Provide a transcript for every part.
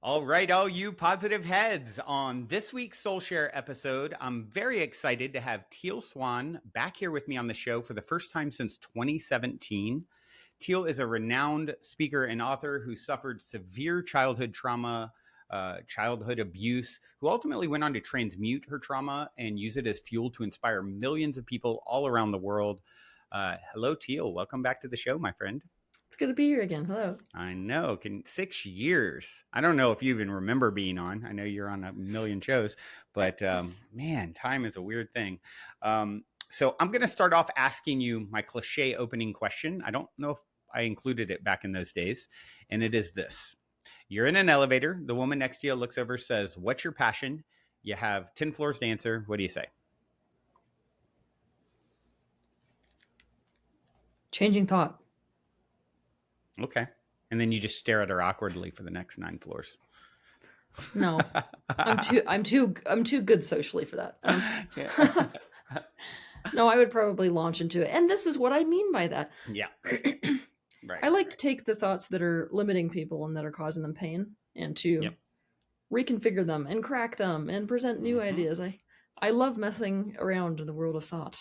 All right, all you positive heads. On this week's Soul Share episode, I'm very excited to have Teal Swan back here with me on the show for the first time since 2017. Teal is a renowned speaker and author who suffered severe childhood trauma, childhood abuse, who ultimately went on to transmute her trauma and use it as fuel to inspire millions of people all around the world. Hello, Teal. Welcome back to the show, my friend. It's good to be here again. Hello. I know. 6 years. I don't know if you even remember being on. I know you're on a million shows, but man, time is a weird thing. So I'm going to start off asking you my cliche opening question. I don't know if I included it back in those days. And it is this. You're in an elevator. The woman next to you looks over, says, "What's your passion?" You have 10 floors to answer. What do you say? Changing thought. Okay. And then you just stare at her awkwardly for the next 9 floors. No, I'm too good socially for that. Yeah. No, I would probably launch into it, and this is what I mean by that. Yeah. Right. I like to take the thoughts that are limiting people and that are causing them pain, and to Yep. reconfigure them and crack them and present new Mm-hmm. ideas. I love messing around in the world of thought.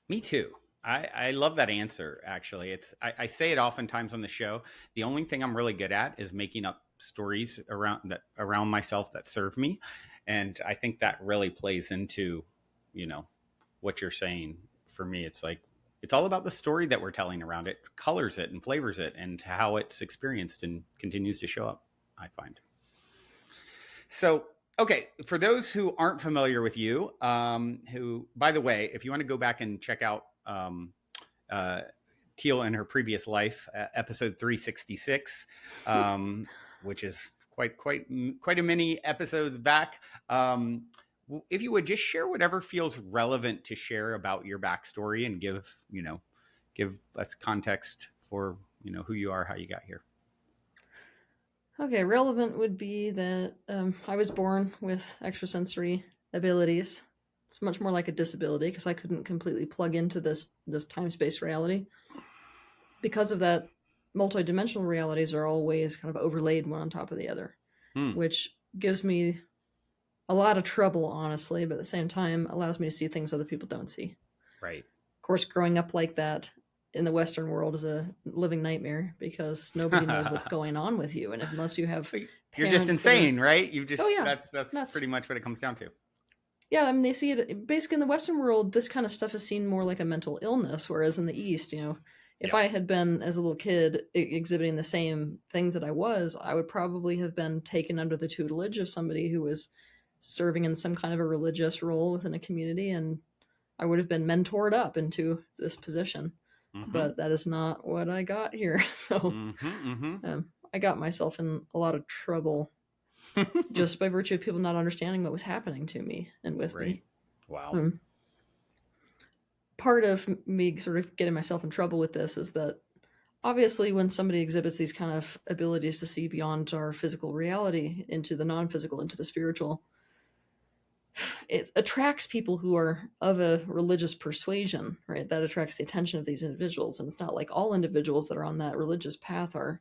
Me too. I love that answer. Actually, I say it oftentimes on the show. The only thing I'm really good at is making up stories around myself that serve me, and I think that really plays into, what you're saying. For me, it's like it's all about the story that we're telling around it, colors it and flavors it, and how it's experienced and continues to show up. I find. So, okay, for those who aren't familiar with you, who, by the way, if you want to go back and check out uh, Teal in her previous life, episode 366, which is quite a many episodes back. If you would just share whatever feels relevant to share about your backstory and give us context for who you are, how you got here. Okay, relevant would be that I was born with extrasensory abilities. It's much more like a disability because I couldn't completely plug into this time space reality. Because of that, multidimensional realities are always kind of overlaid one on top of the other, Hmm. which gives me a lot of trouble, honestly, but at the same time allows me to see things other people don't see. Right. Of course, growing up like that in the Western world is a living nightmare because nobody knows what's going on with you, and unless you have You're just parents that are, insane, right? You just oh yeah, that's nuts. pretty much what it comes down to. Yeah, I mean, they see it basically in the Western world. This kind of stuff is seen more like a mental illness, whereas in the East, if Yep. I had been as a little kid exhibiting the same things that I was, I would probably have been taken under the tutelage of somebody who was serving in some kind of a religious role within a community, and I would have been mentored up into this position. Mm-hmm. But that is not what I got here. So Mm-hmm. I got myself in a lot of trouble Mm-hmm. just by virtue of people not understanding what was happening to me and with Right. me. Wow. Um, Part of me sort of getting myself in trouble with this is that obviously when somebody exhibits these kind of abilities to see beyond our physical reality into the non-physical, into the spiritual, it attracts people who are of a religious persuasion, right? That attracts the attention of these individuals, and it's not like all individuals that are on that religious path are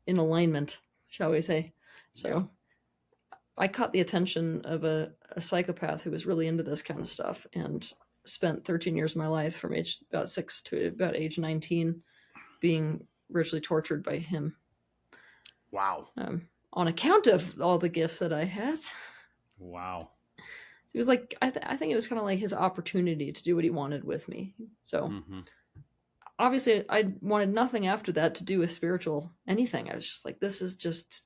in alignment, shall we say. Yeah. So I caught the attention of a psychopath who was really into this kind of stuff and spent 13 years of my life from age about 6 to about age 19 being virtually tortured by him, Wow. on account of all the gifts that I had. Wow. It was like, I think it was kind of like his opportunity to do what he wanted with me. So Mm-hmm. obviously I wanted nothing after that to do with spiritual anything. I was just like, this is just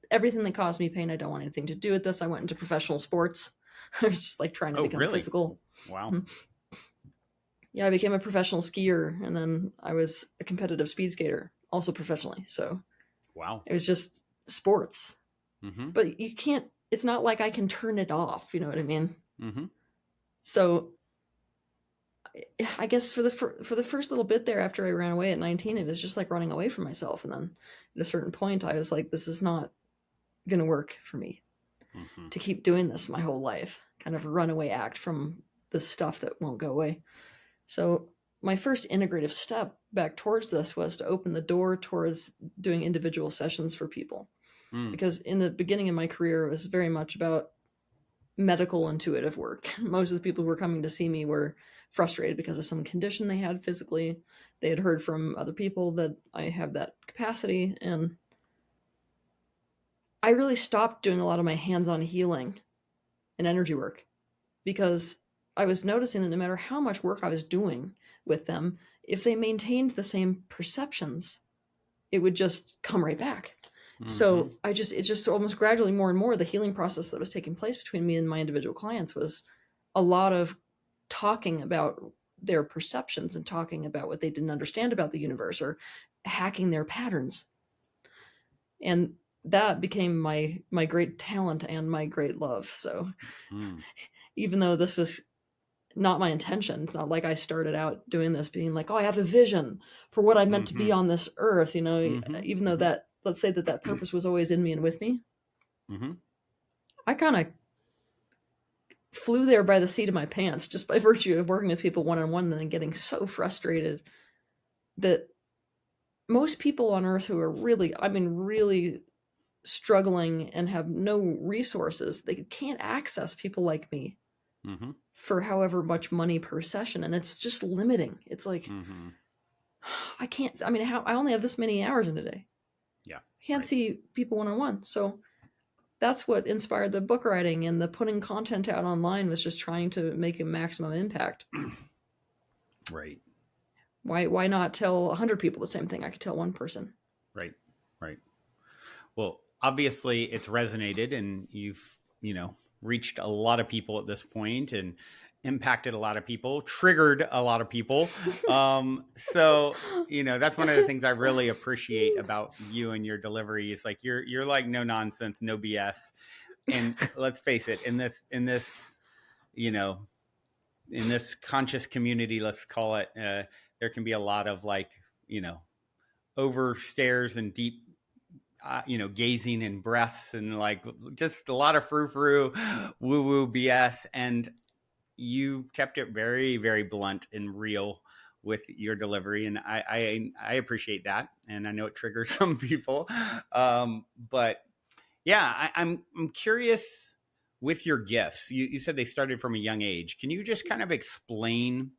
everything that caused me pain. I don't want anything to do with this. I went into professional sports. I was just like trying to Oh, become really? physical. Wow. Mhm. Yeah, I became a professional skier, and then I was a competitive speed skater, also professionally. So Wow. it was just sports. Mm-hmm. But you can't, it's not like I can turn it off, you know what I mean? Mm-hmm. So I guess for the first little bit there after I ran away at 19, it was just like running away from myself. And then at a certain point, I was like, this is not going to work for me Mm-hmm. to keep doing this my whole life, kind of a runaway act from the stuff that won't go away. So my first integrative step back towards this was to open the door towards doing individual sessions for people. Mm. because in the beginning of my career, it was very much about medical intuitive work. Most of the people who were coming to see me were frustrated because of some condition they had physically. They had heard from other people that I have that capacity, and I really stopped doing a lot of my hands-on healing and energy work because I was noticing that no matter how much work I was doing with them, if they maintained the same perceptions, it would just come right back. Mm-hmm. So it's just almost gradually more and more the healing process that was taking place between me and my individual clients was a lot of talking about their perceptions and talking about what they didn't understand about the universe or hacking their patterns. And that became my great talent and my great love. So Mm. even though this was not my intention, it's not like I started out doing this being like, oh, I have a vision for what I meant to Mm-hmm. be on this earth, Mm-hmm. even though Mm-hmm. that, let's say that purpose was always in me and with me, Mm-hmm. I kind of flew there by the seat of my pants just by virtue of working with people one on one and then getting so frustrated that most people on earth who are really, I mean, really struggling and have no resources, they can't access people like me Mm-hmm. for however much money per session. And it's just limiting. It's like, Mm-hmm. I can't, I mean, how, I only have this many hours in a day. Yeah. I can't Right. see people one on one. So that's what inspired the book writing and the putting content out online was just trying to make a maximum impact. Right. Why not tell 100 people the same thing I could tell one person? Right. Right. Well, obviously it's resonated and you've, reached a lot of people at this point and impacted a lot of people, triggered a lot of people. So, that's one of the things I really appreciate about you and your delivery is like you're like no nonsense, no BS. And let's face it, you know, in this conscious community, let's call it, there can be a lot of like, over stares and deep gazing and breaths and like just a lot of frou-frou, woo-woo BS. And you kept it very, very blunt and real with your delivery. And I appreciate that. And I know it triggers some people. But yeah, I'm curious with your gifts. You said they started from a young age. Can you just kind of explain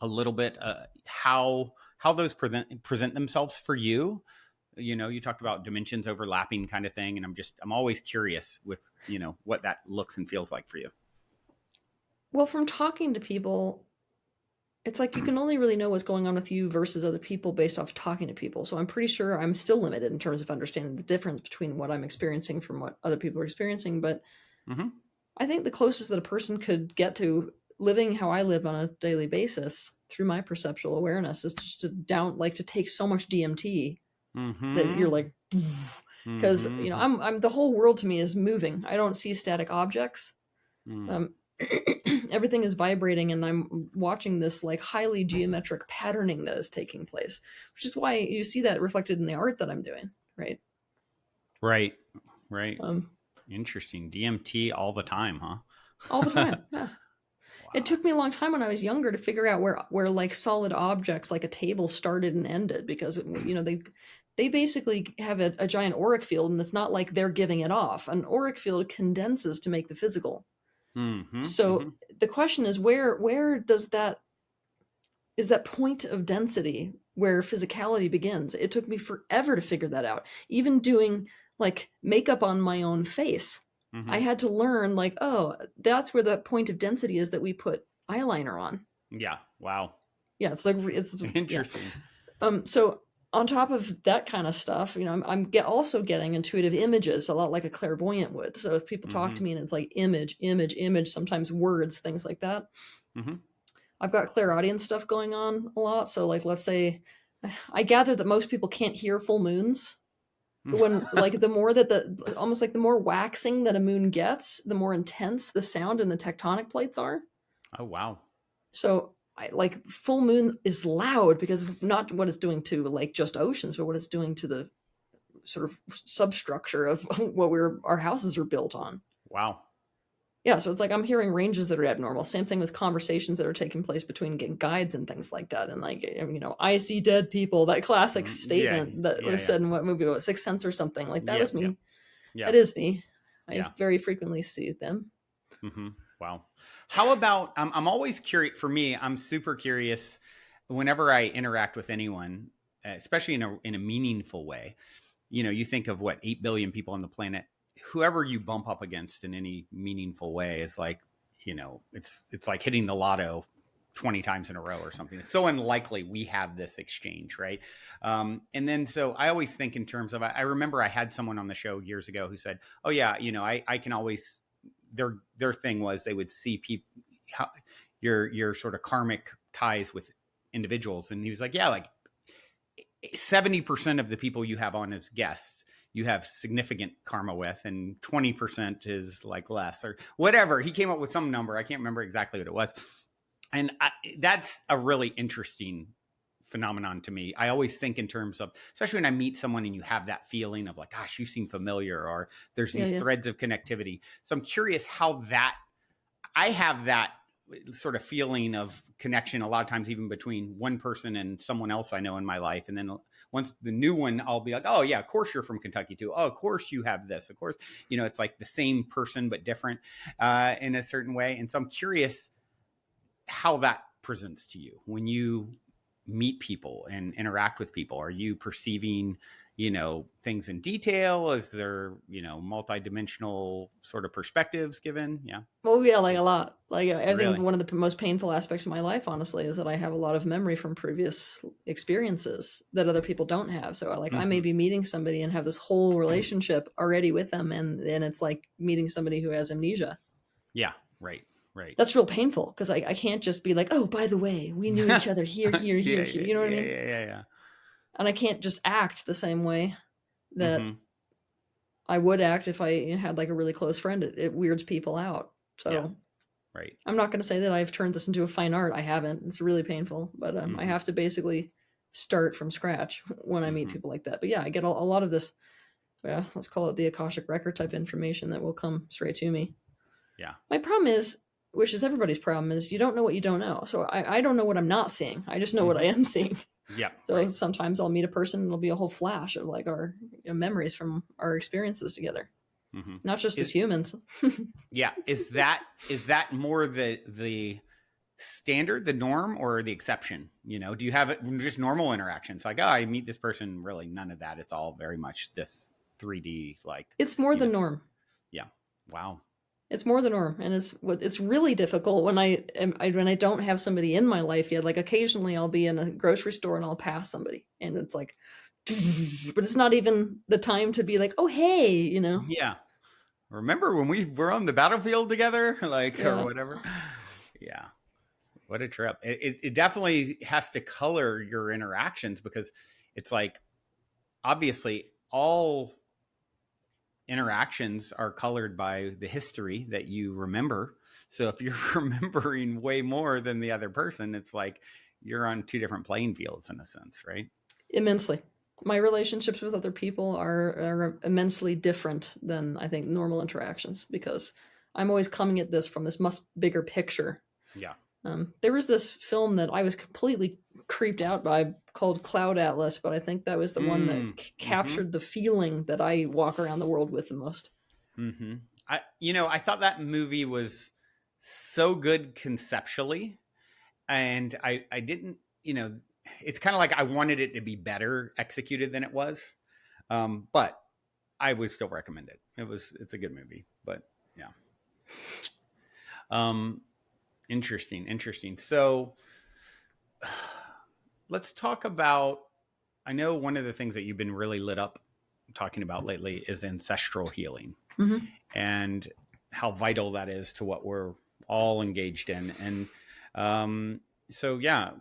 a little bit how those present themselves for you? You talked about dimensions overlapping kind of thing, and I'm always curious with what that looks and feels like for you. Well, from talking to people, it's like you can only really know what's going on with you versus other people based off talking to people. So I'm pretty sure I'm still limited in terms of understanding the difference between what I'm experiencing from what other people are experiencing. But Mm-hmm. I think the closest that a person could get to living how I live on a daily basis through my perceptual awareness is just to take so much DMT that Mm-hmm. you're like, because Mm-hmm. I'm the whole world to me is moving. I don't see static objects. Mm. Um, everything is vibrating, and I'm watching this like highly geometric patterning that is taking place, which is why you see that reflected in the art that I'm doing, right? Right. Right. Um, Interesting. DMT all the time, all the huh? time, yeah. It Wow. took me a long time when I was younger to figure out where like solid objects like a table started and ended because they basically have a giant auric field, and it's not like they're giving it off. An auric field condenses to make the physical. Mm-hmm. Mm-hmm. So the question is where does that is that point of density where physicality begins? It took me forever to figure that out. Even doing like makeup on my own face, I Mm-hmm. had to learn like, oh, that's where the point of density is that we put eyeliner on. Yeah. Wow. Yeah, it's like it's yeah. Interesting. So on top of that kind of stuff, also getting intuitive images a lot like a clairvoyant would. So if people talk Mm-hmm. to me and it's like image, image, image, sometimes words, things like that. Mm-hmm. I've got clairaudience stuff going on a lot. So like let's say I gather that most people can't hear full moons. But when like the more that the almost like the more waxing that a moon gets, the more intense the sound and the tectonic plates are. Oh wow. So I like full moon is loud because of not what it's doing to like just oceans, but what it's doing to the sort of substructure of what our houses are built on. Wow. Yeah, so it's like I'm hearing ranges that are abnormal. Same thing with conversations that are taking place between guides and things like that. And like, I see dead people. That classic Yeah. statement that Yeah. was Yeah. said in what movie? What, Sixth Sense or something? Like that Yep. was Yep. me. Yeah. That is me. I Yeah. very frequently see them. Mm-hmm. Wow. How about I'm always curious. For me, I'm super curious whenever I interact with anyone, especially in a meaningful way. You know, you think of what 8 billion people on the planet. Whoever you bump up against in any meaningful way is like, you know, it's like hitting the lotto 20 times in a row or something. It's so unlikely we have this exchange, right? And then so I always think in terms of, I remember I had someone on the show years ago who said, oh yeah, you know, I can always, their thing was they would see people, how, your sort of karmic ties with individuals. And he was like, yeah, like 70% of the people you have on as guests you have significant karma with, and 20% is like less or whatever. He came up with some number, I can't remember exactly what it was. And that's a really interesting phenomenon to me. I always think in terms of, especially when I meet someone and you have that feeling of like, gosh, you seem familiar, or there's Yeah, these yeah. threads of connectivity. So I'm curious how that, I have that sort of feeling of connection a lot of times, even between one person and someone else I know in my life. And then once the new one, I'll be like, oh yeah, of course you're from Kentucky too. Oh, of course you have this. Of course, you know, it's like the same person but different in a certain way. And so I'm curious how that presents to you when you meet people and interact with people. Are you perceiving, you know, things in detail? Is there, you know, multidimensional sort of perspectives given? Yeah. Oh yeah, like a lot. Like I think Really? one of the most painful aspects of my life, honestly, is that I have a lot of memory from previous experiences that other people don't have. So like I may Mm-hmm. be meeting somebody and have this whole relationship already with them, and it's like meeting somebody who has amnesia. Yeah. Right. Right. That's real painful because I can't just be like, oh, by the way, we knew each yeah. other here, here, here, Yeah. here. Yeah. You know what I Yeah. mean? Yeah. And I can't just act the same way that Mm-hmm. I would act if I had like a really close friend. It weirds people out. Yeah. So Right. I'm not going to say that I've turned this into a fine art. I haven't. It's really painful, but I Mm-hmm. have to basically start from scratch when I meet Mm-hmm. people like that. But yeah, I get a lot of this. Yeah, let's call it the Akashic record type information that will come straight to me. Yeah. My problem is, which is everybody's problem, is you don't know what you don't know. So I don't know what I'm not seeing. I just know what Mm-hmm. I am seeing. Yeah. So Right. sometimes I'll meet a person and it'll be a whole flash of like our memories from our experiences together, Mm-hmm. not just as Is humans. yeah. Is that more the standard, the norm, or the exception? You know, do you have it just normal interactions? Like, oh, I meet this person. Really, none of that. It's all very much this 3D, like, It's more you the know, norm. yeah. Wow. It's more the norm, and it's really difficult when when I don't have somebody in my life yet. Like occasionally, I'll be in a grocery store and I'll pass somebody, and it's like, but it's not even the time to be like, oh hey, you know, Yeah. Remember when we were on the battlefield together, like, or yeah. whatever? Yeah. What a trip. It definitely has to color your interactions, because it's like, obviously, all interactions are colored by the history that you remember. So if you're remembering way more than the other person, it's like you're on two different playing fields in a sense, right? Immensely. My relationships with other people are immensely different than I think normal interactions because I'm always coming at this from this much bigger picture. Yeah. There was this film that I was completely creeped out by called Cloud Atlas, but I think that was the one that Mm-hmm. captured the feeling that I walk around the world with the most. Mm-hmm. I thought that movie was so good conceptually, and I didn't, it's kind of like I wanted it to be better executed than it was. But I would still recommend it. It's a good movie, but yeah. Um, interesting. So let's talk about, I know one of the things that you've been really lit up talking about lately is ancestral healing, Mm-hmm. and how vital that is to what we're all engaged in. And so yeah,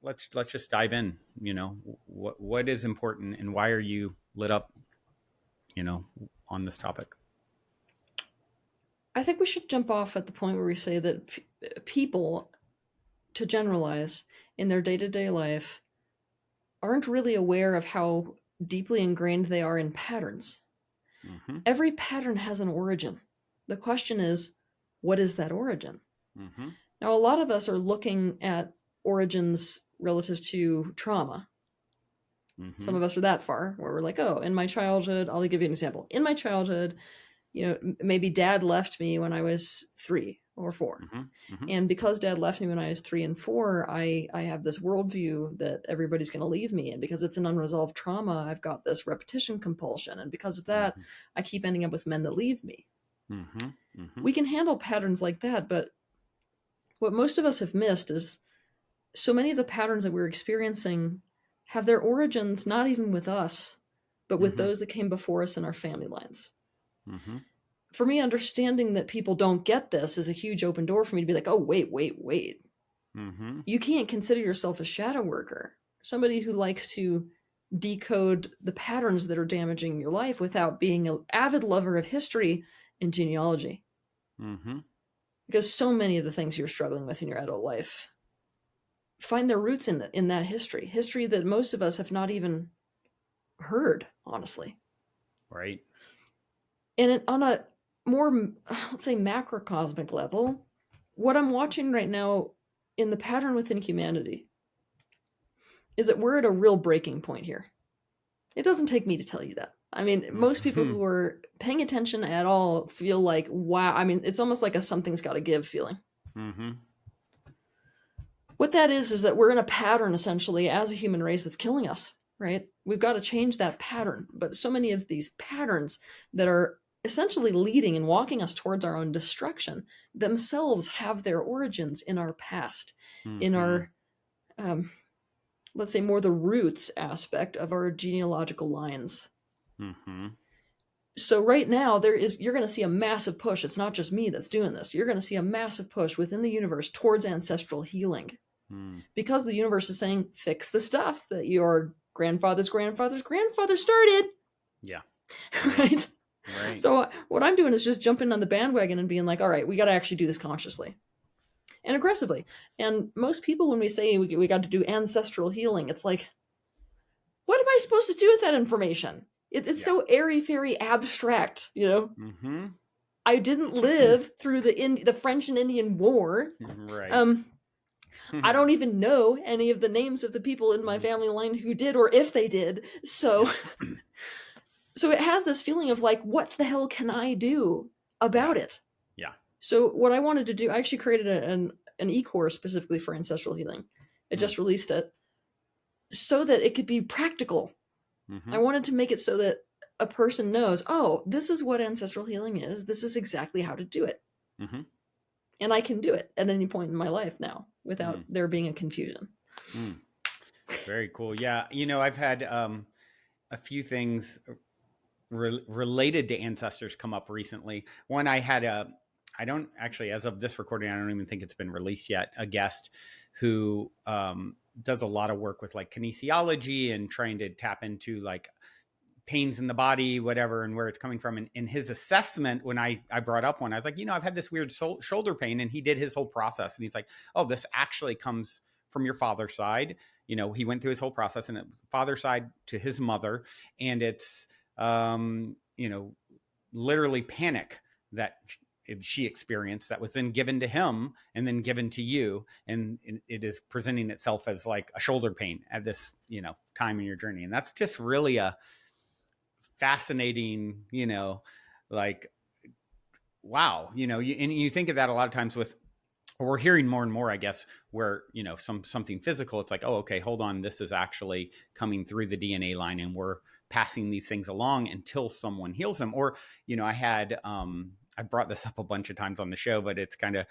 let's just dive in. What is important, and why are you lit up, you know, on this topic? I think we should jump off at the point where we say that people, to generalize, in their day to day life, aren't really aware of how deeply ingrained they are in patterns. Mm-hmm. Every pattern has an origin. The question is, what is that origin? Mm-hmm. Now, a lot of us are looking at origins relative to trauma. Some of us are that far where we're like, oh, in my childhood, I'll give you an example. In my childhood, maybe dad left me when I was 3 or 4. And because dad left me when I was 3 and 4, I have this worldview that everybody's going to leave me. And because it's an unresolved trauma, I've got this repetition compulsion. And because of that, I keep ending up with men that leave me. We can handle patterns like that. But what most of us have missed is so many of the patterns that we're experiencing have their origins not even with us, but with those that came before us in our family lines. For me, understanding that people don't get this is a huge open door for me to be like, oh, wait. You can't consider yourself a shadow worker, somebody who likes to decode the patterns that are damaging your life without being an avid lover of history and genealogy. Because so many of the things you're struggling with in your adult life find their roots in that history that most of us have not even heard, honestly. Right. And on a more, let's say, macrocosmic level, what I'm watching right now in the pattern within humanity is that we're at a real breaking point here. It doesn't take me to tell you that. I mean, most people who are paying attention at all feel like, wow. I mean, it's almost like a something's got to give feeling. What that is that we're in a pattern, essentially, as a human race that's killing us, right? We've got to change that pattern. But so many of these patterns that are essentially leading and walking us towards our own destruction themselves have their origins in our past, in our, let's say, more the roots aspect of our genealogical lines. So right now, you're going to see a massive push. It's not just me that's doing this. You're going to see a massive push within the universe towards ancestral healing. Because the universe is saying, fix the stuff that your grandfather's grandfather's grandfather started. Yeah. Right? So what I'm doing is just jumping on the bandwagon and being like, all right, we got to actually do this consciously and aggressively. And most people, when we say we got to do ancestral healing, it's like, what am I supposed to do with that information? It's so airy-fairy abstract, I didn't live through the French and Indian War. Right. I don't even know any of the names of the people in my family line who did or if they did. So it has this feeling of like, what the hell can I do about it? Yeah. So what I wanted to do, I actually created an e-course specifically for ancestral healing. I just released it so that it could be practical. I wanted to make it so that a person knows, oh, this is what ancestral healing is. This is exactly how to do it. And I can do it at any point in my life now without there being a confusion. Very cool. Yeah. I've had a few things related to ancestors come up recently. One, I don't actually, as of this recording, I don't even think it's been released yet, a guest who does a lot of work with like kinesiology and trying to tap into like pains in the body, whatever, and where it's coming from. And in his assessment, when I brought up one, I was like, I've had this weird shoulder pain, and he did his whole process. And he's like, oh, this actually comes from your father's side. He went through his whole process, and it was father's side to his mother. And it's, literally panic that she experienced that was then given to him and then given to you. And it is presenting itself as like a shoulder pain at this, time in your journey. And that's just really a fascinating, like, wow, and you think of that a lot of times with, or we're hearing more and more, I guess, where, something physical, it's like, oh, okay, hold on. This is actually coming through the DNA line, and we're passing these things along until someone heals them. Or, I brought this up a bunch of times on the show, but it's kind of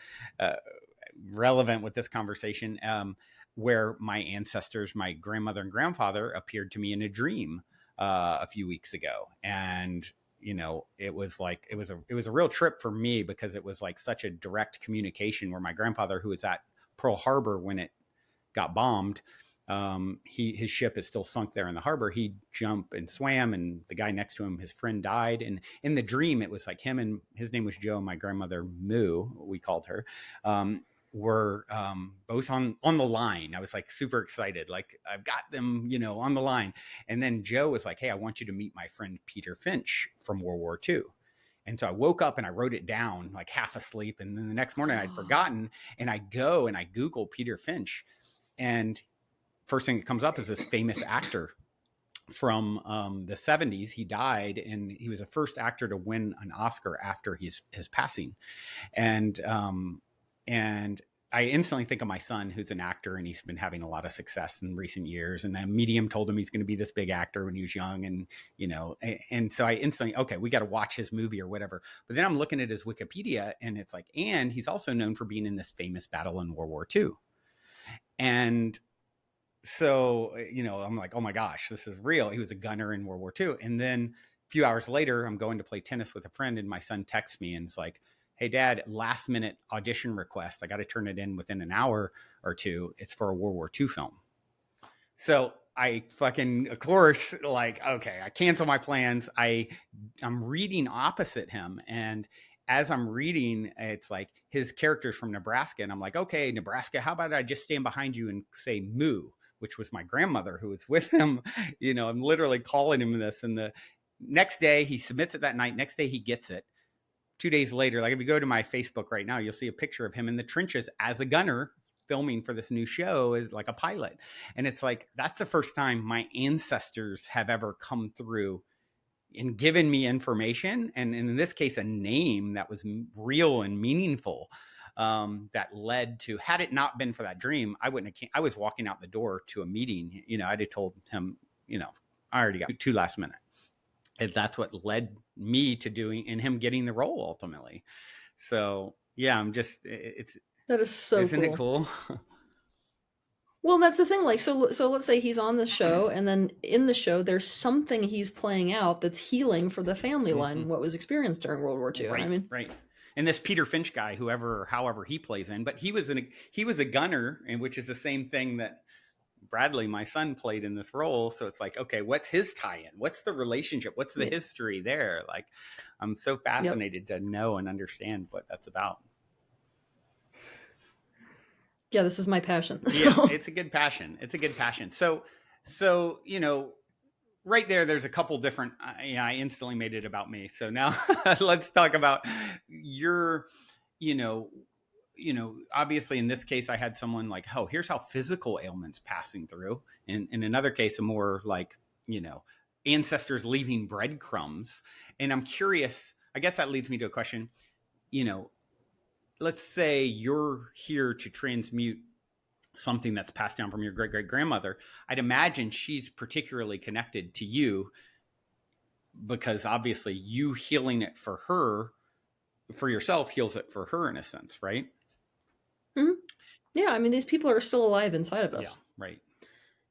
relevant with this conversation, where my ancestors, my grandmother and grandfather, appeared to me in a dream a few weeks ago. And, it was like, it was a real trip for me, because it was like such a direct communication where my grandfather, who was at Pearl Harbor when it got bombed, his ship is still sunk there in the harbor. He jumped and swam, and the guy next to him, his friend, died. And in the dream, it was like him, and his name was Joe, and my grandmother Moo, we called her, were both on the line. I was like super excited, like I've got them, on the line. And then Joe was like, hey, I want you to meet my friend Peter Finch from World War II. And so I woke up and I wrote it down, like half asleep. And then the next morning I'd forgotten, and I go and I Google Peter Finch, and first thing that comes up is this famous actor from the 70s. He died, and he was the first actor to win an Oscar after his passing. And I instantly think of my son, who's an actor, and he's been having a lot of success in recent years. And the medium told him he's going to be this big actor when he was young, and and so I instantly, okay, we got to watch his movie or whatever. But then I'm looking at his Wikipedia, and it's like, and he's also known for being in this famous battle in World War II. And so, I'm like, oh my gosh, this is real. He was a gunner in World War II. And then a few hours later, I'm going to play tennis with a friend, and my son texts me and is like, hey, Dad, last minute audition request. I got to turn it in within an hour or two. It's for a World War II film. So I fucking, of course, like, okay, I cancel my plans. I'm reading opposite him. And as I'm reading, it's like his character's from Nebraska. And I'm like, okay, Nebraska, how about I just stand behind you and say moo, which was my grandmother who was with him. I'm literally calling him this. And the next day he submits it that night. Next day he gets it. 2 days later, like if you go to my Facebook right now, you'll see a picture of him in the trenches as a gunner filming for this new show as like a pilot. And it's like, that's the first time my ancestors have ever come through and given me information. And in this case, a name that was real and meaningful, that led to, had it not been for that dream, I wouldn't have, I was walking out the door to a meeting, I'd have told him, I already got 2 last minute. And that's what led me to doing and him getting the role ultimately. So yeah, that is so isn't cool. it cool? Well, that's the thing. Like, so let's say he's on the show, and then in the show, there's something he's playing out that's healing for the family line, what was experienced during World War II. Right, I mean, right. And this Peter Finch guy, however he plays in, but he was a gunner, and which is the same thing that Bradley, my son, played in this role. So it's like, okay, what's his tie-in? What's the relationship? What's the history there? Like, I'm so fascinated to know and understand what that's about. Yeah, this is my passion. So. Yeah, it's a good passion. So, right there's a couple different, I instantly made it about me. So now let's talk about your, obviously in this case, I had someone like, oh, here's how physical ailments passing through. And in another case, a more like, ancestors leaving breadcrumbs. And I'm curious, I guess that leads me to a question, let's say you're here to transmute something that's passed down from your great great grandmother. I'd imagine she's particularly connected to you because obviously you healing it for her, for yourself, heals it for her in a sense, right? Mm-hmm. Yeah, I mean, these people are still alive inside of us. Yeah, right.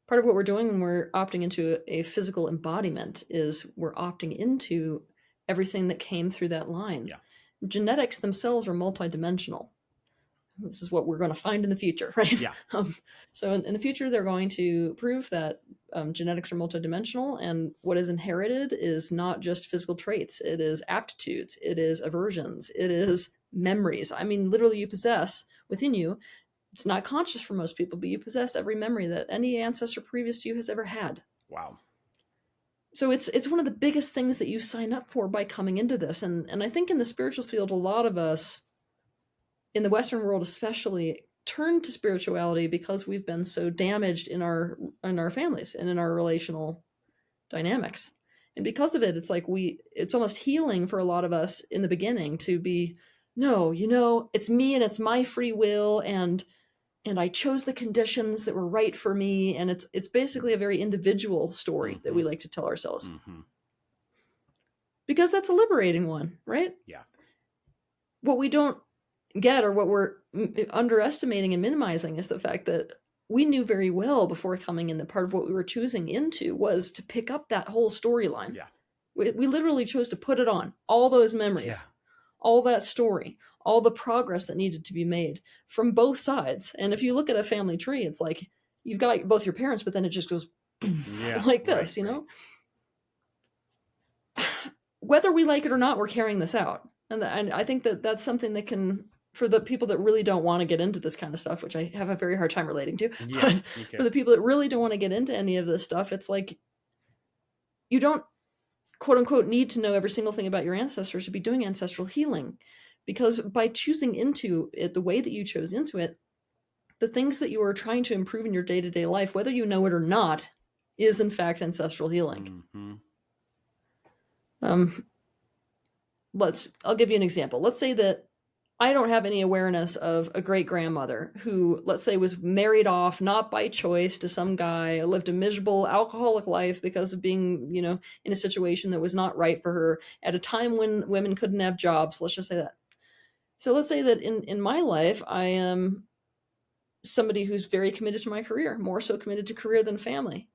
Part of what we're doing when we're opting into a physical embodiment is we're opting into everything that came through that line. Yeah. Genetics themselves are multidimensional. This is what we're going to find in the future, right? Yeah. So in the future, they're going to prove that genetics are multidimensional, and what is inherited is not just physical traits. It is aptitudes, it is aversions, it is memories. I mean, literally, you possess within you, it's not conscious for most people, but you possess every memory that any ancestor previous to you has ever had. Wow. So it's one of the biggest things that you sign up for by coming into this. And I think in the spiritual field, a lot of us, in the Western world especially, turn to spirituality because we've been so damaged in our families and in our relational dynamics. And because of it, it's like it's almost healing for a lot of us in the beginning to be, no, it's me and it's my free will, and I chose the conditions that were right for me. And it's basically a very individual story that we like to tell ourselves. Because that's a liberating one, right? Yeah. What we don't get, or what we're underestimating and minimizing, is the fact that we knew very well before coming in that part of what we were choosing into was to pick up that whole storyline. Yeah. We literally chose to put it on, all those memories, all that story, all the progress that needed to be made from both sides. And if you look at a family tree, it's like you've got both your parents, but then it just goes like this, right. Whether we like it or not, we're carrying this out. And I think that that's something that can, for the people that really don't want to get into this kind of stuff, which I have a very hard time relating to, but for the people that really don't want to get into any of this stuff, it's like you don't, quote unquote, need to know every single thing about your ancestors to be doing ancestral healing. Because by choosing into it the way that you chose into it, the things that you are trying to improve in your day-to-day life, whether you know it or not, is in fact ancestral healing. Mm-hmm. Um, I'll give you an example. Let's say that I don't have any awareness of a great grandmother who, let's say, was married off not by choice to some guy, lived a miserable alcoholic life because of being, in a situation that was not right for her at a time when women couldn't have jobs. Let's just say that. So let's say that in my life, I am somebody who's very committed to my career, more so committed to career than family.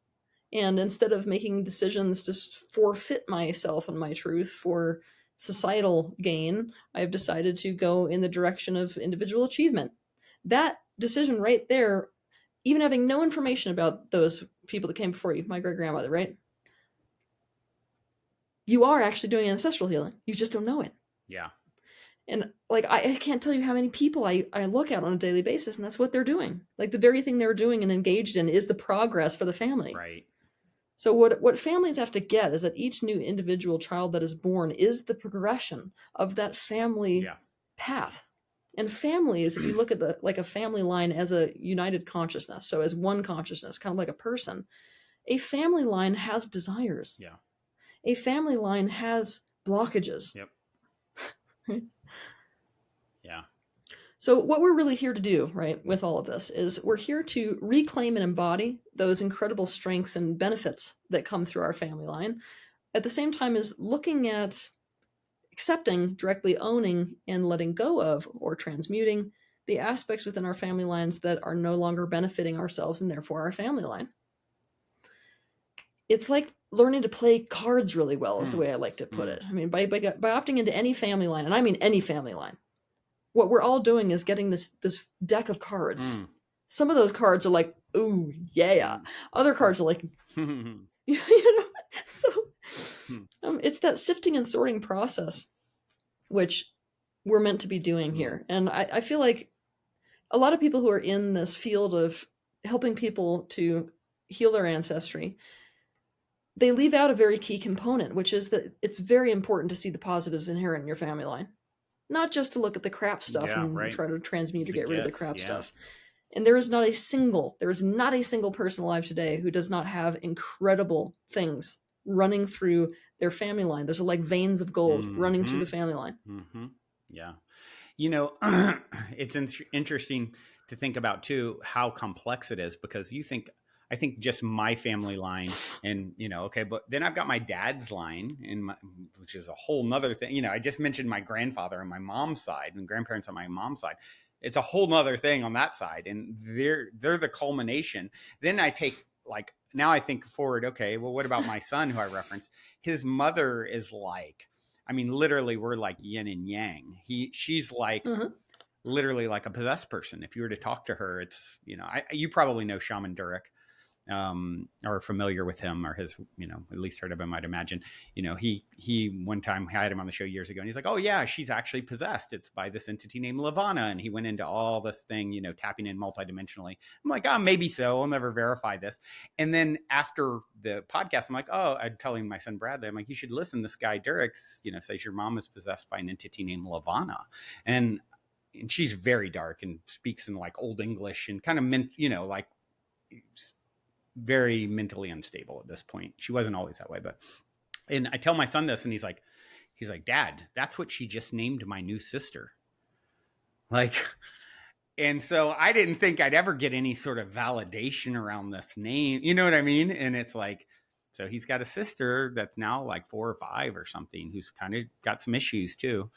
And instead of making decisions to forfeit myself and my truth for societal gain, I've decided to go in the direction of individual achievement. That decision right there, even having no information about those people that came before you, my great grandmother, right? You are actually doing ancestral healing. You just don't know it. Yeah. And like I can't tell you how many people I look at on a daily basis, and that's what they're doing. Like the very thing they're doing and engaged in is the progress for the family. Right. So what families have to get is that each new individual child that is born is the progression of that family path. And families, if you look at a family line as a united consciousness, so as one consciousness, kind of like a person, a family line has desires. Yeah. A family line has blockages. Yep. Yeah. So what we're really here to do, right, with all of this is we're here to reclaim and embody those incredible strengths and benefits that come through our family line, at the same time as looking at accepting, directly owning, and letting go of, or transmuting, the aspects within our family lines that are no longer benefiting ourselves and therefore our family line. It's like learning to play cards really well, is the way I like to put it. I mean, by opting into any family line, and I mean any family line, what we're all doing is getting this deck of cards. Some of those cards are like, ooh, yeah. Other cards are like, so it's that sifting and sorting process, which we're meant to be doing here. And I feel like a lot of people who are in this field of helping people to heal their ancestry, they leave out a very key component, which is that it's very important to see the positives inherent in your family line. Not just to look at the crap stuff and try to transmute or get rid of the crap stuff. And there is not a single person alive today who does not have incredible things running through their family line. There's like veins of gold running through the family line. Yeah. It's interesting to think about too, how complex it is, because I think just my family line and, okay, but then I've got my dad's line which is a whole nother thing. I just mentioned my grandfather on my mom's side and grandparents on my mom's side. It's a whole nother thing on that side. And they're the culmination. Then I take now I think forward, okay, well, what about my son who I referenced? His mother is literally we're like yin and yang. She's like, literally like a possessed person. If you were to talk to her, it's, you probably know Shaman Durek, or familiar with him, or his, at least heard of him, I'd imagine. He one time I had him on the show years ago, and he's like, oh yeah, she's actually possessed. It's by this entity named Lavana. And he went into all this thing, tapping in multidimensionally. I'm like, oh, maybe so. I'll never verify this. And then after the podcast, I'm like, oh, I'm telling my son Bradley, I'm like, you should listen. This guy Durex, says your mom is possessed by an entity named Lavana. And she's very dark and speaks in like old English and kind of like very mentally unstable at this point. She wasn't always that way, and I tell my son this, and he's like, Dad, that's what she just named my new sister. And so I didn't think I'd ever get any sort of validation around this name. You know what I mean? And it's like, so he's got a sister that's now like 4 or 5 or something, who's kind of got some issues too.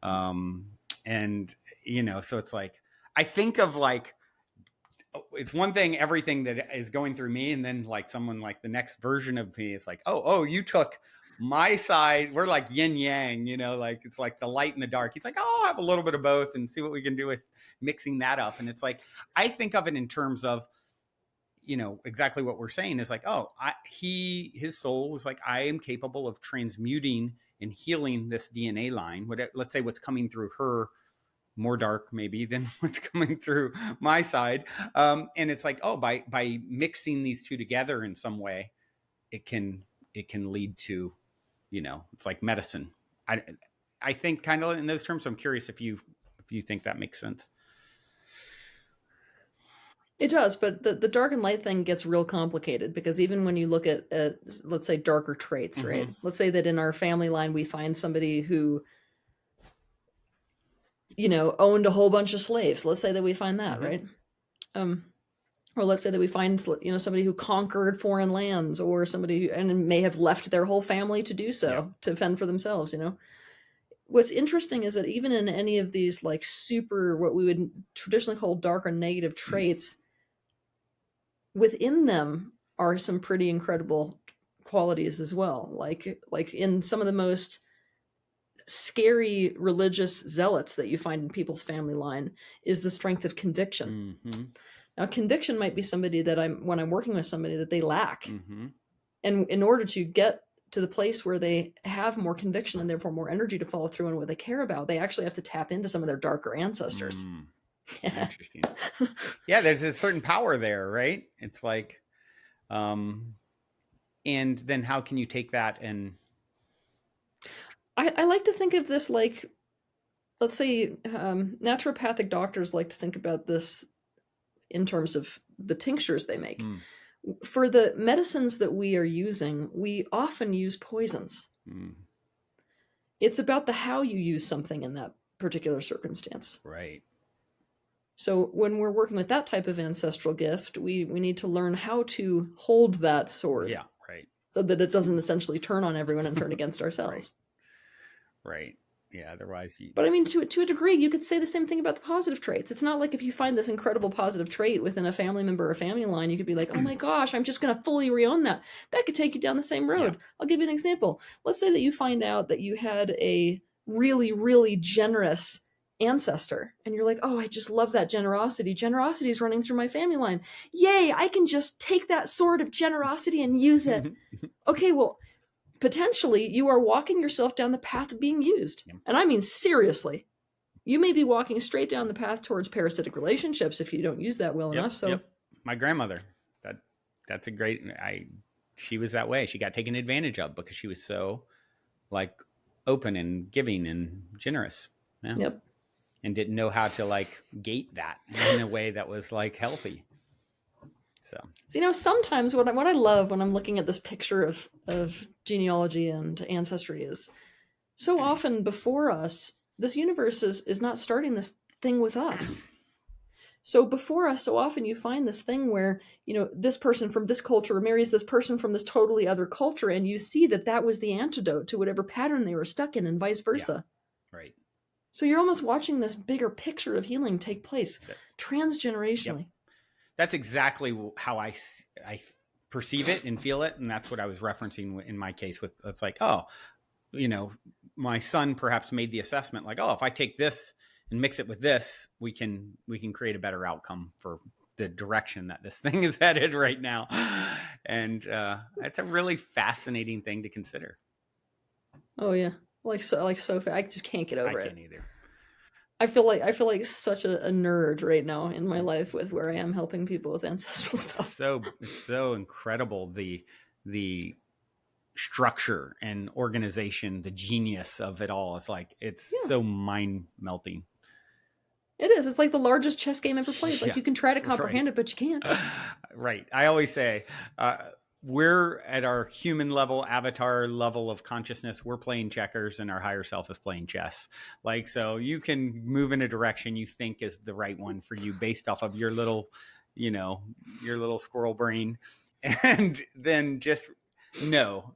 And, so it's like, I think of like, it's one thing, everything that is going through me. And then like someone like the next version of me is like, oh, you took my side. We're like yin yang, like it's like the light and the dark. He's like, oh, I'll have a little bit of both and see what we can do with mixing that up. And it's like, I think of it in terms of, exactly what we're saying is like, oh, his soul was like, I am capable of transmuting and healing this DNA line. Let's say what's coming through her more dark maybe than what's coming through my side. And it's like, oh, by mixing these two together in some way, it can lead to, it's like medicine. I think kind of in those terms. I'm curious if you think that makes sense. It does, but the dark and light thing gets real complicated because even when you look at let's say darker traits, right? Mm-hmm. Let's say that in our family line we find somebody who, owned a whole bunch of slaves. Let's say that we find that, Mm-hmm. right? Um, or let's say that we find, somebody who conquered foreign lands, or somebody who and may have left their whole family to do Yep. so, to fend for themselves. What's interesting is that even in any of these like super, what we would traditionally call dark or negative traits, within them are some pretty incredible qualities as well. Like in some of the most scary religious zealots that you find in people's family line is the strength of conviction. Mm-hmm. Now, conviction might be somebody that when I'm working with somebody, that they lack. Mm-hmm. And in order to get to the place where they have more conviction and therefore more energy to follow through on what they care about, they actually have to tap into some of their darker ancestors. Mm. Interesting. Yeah, there's a certain power there, right? It's like, and then how can you take that and I like to think of this like, let's say, naturopathic doctors like to think about this in terms of the tinctures they make. mm, For the medicines that we are using, we often use poisons. mm, It's about the how you use something in that particular circumstance. right? So when we're working with that type of ancestral gift, we need to learn how to hold that sword Yeah, right. so that it doesn't essentially turn on everyone and turn against ourselves. Right. Yeah. Otherwise, you. But I mean, to a degree, you could say the same thing about the positive traits. It's not like if you find this incredible positive trait within a family member or family line, you could be like, oh my gosh, I'm just going to fully re-own that. That could take you down the same road. Yeah. I'll give you an example. Let's say that you find out that you had a really, really generous ancestor, and you're like, oh, I just love that generosity. Generosity is running through my family line. Yay, I can just take that sword of generosity and use it. Okay, well, potentially you are walking yourself down the path of being used. Yep. And I mean, seriously, you may be walking straight down the path towards parasitic relationships if you don't use that well enough. So, Yep. My grandmother, that's a great. She was that way. She got taken advantage of because she was so like open and giving and generous. Yeah. yep. And didn't know how to like gate that in a way that was like healthy. So, sometimes what I love when I'm looking at this picture of genealogy and ancestry is so often before us, this universe is not starting this thing with us. So before us, so often you find this thing where, this person from this culture marries this person from this totally other culture, and you see that was the antidote to whatever pattern they were stuck in, and vice versa. Yeah, right. So you're almost watching this bigger picture of healing take place transgenerationally. Yep. That's exactly how I perceive it and feel it, and that's what I was referencing in my case with. It's like, oh, my son perhaps made the assessment like, oh, if I take this and mix it with this, we can create a better outcome for the direction that this thing is headed right now. And it's a really fascinating thing to consider. Oh yeah, like so I just can't get over it. I can't either. I feel like such a nerd right now in my life with where I am helping people with ancestral stuff. So incredible, the structure and organization, the genius of it all. It's like so mind melting. It is. It's like the largest chess game ever played. Like you can try to comprehend it, but you can't. Right. I always say we're at our human level, avatar level of consciousness. We're playing checkers, and our higher self is playing chess. Like, so you can move in a direction you think is the right one for you based off of your little squirrel brain, and then just know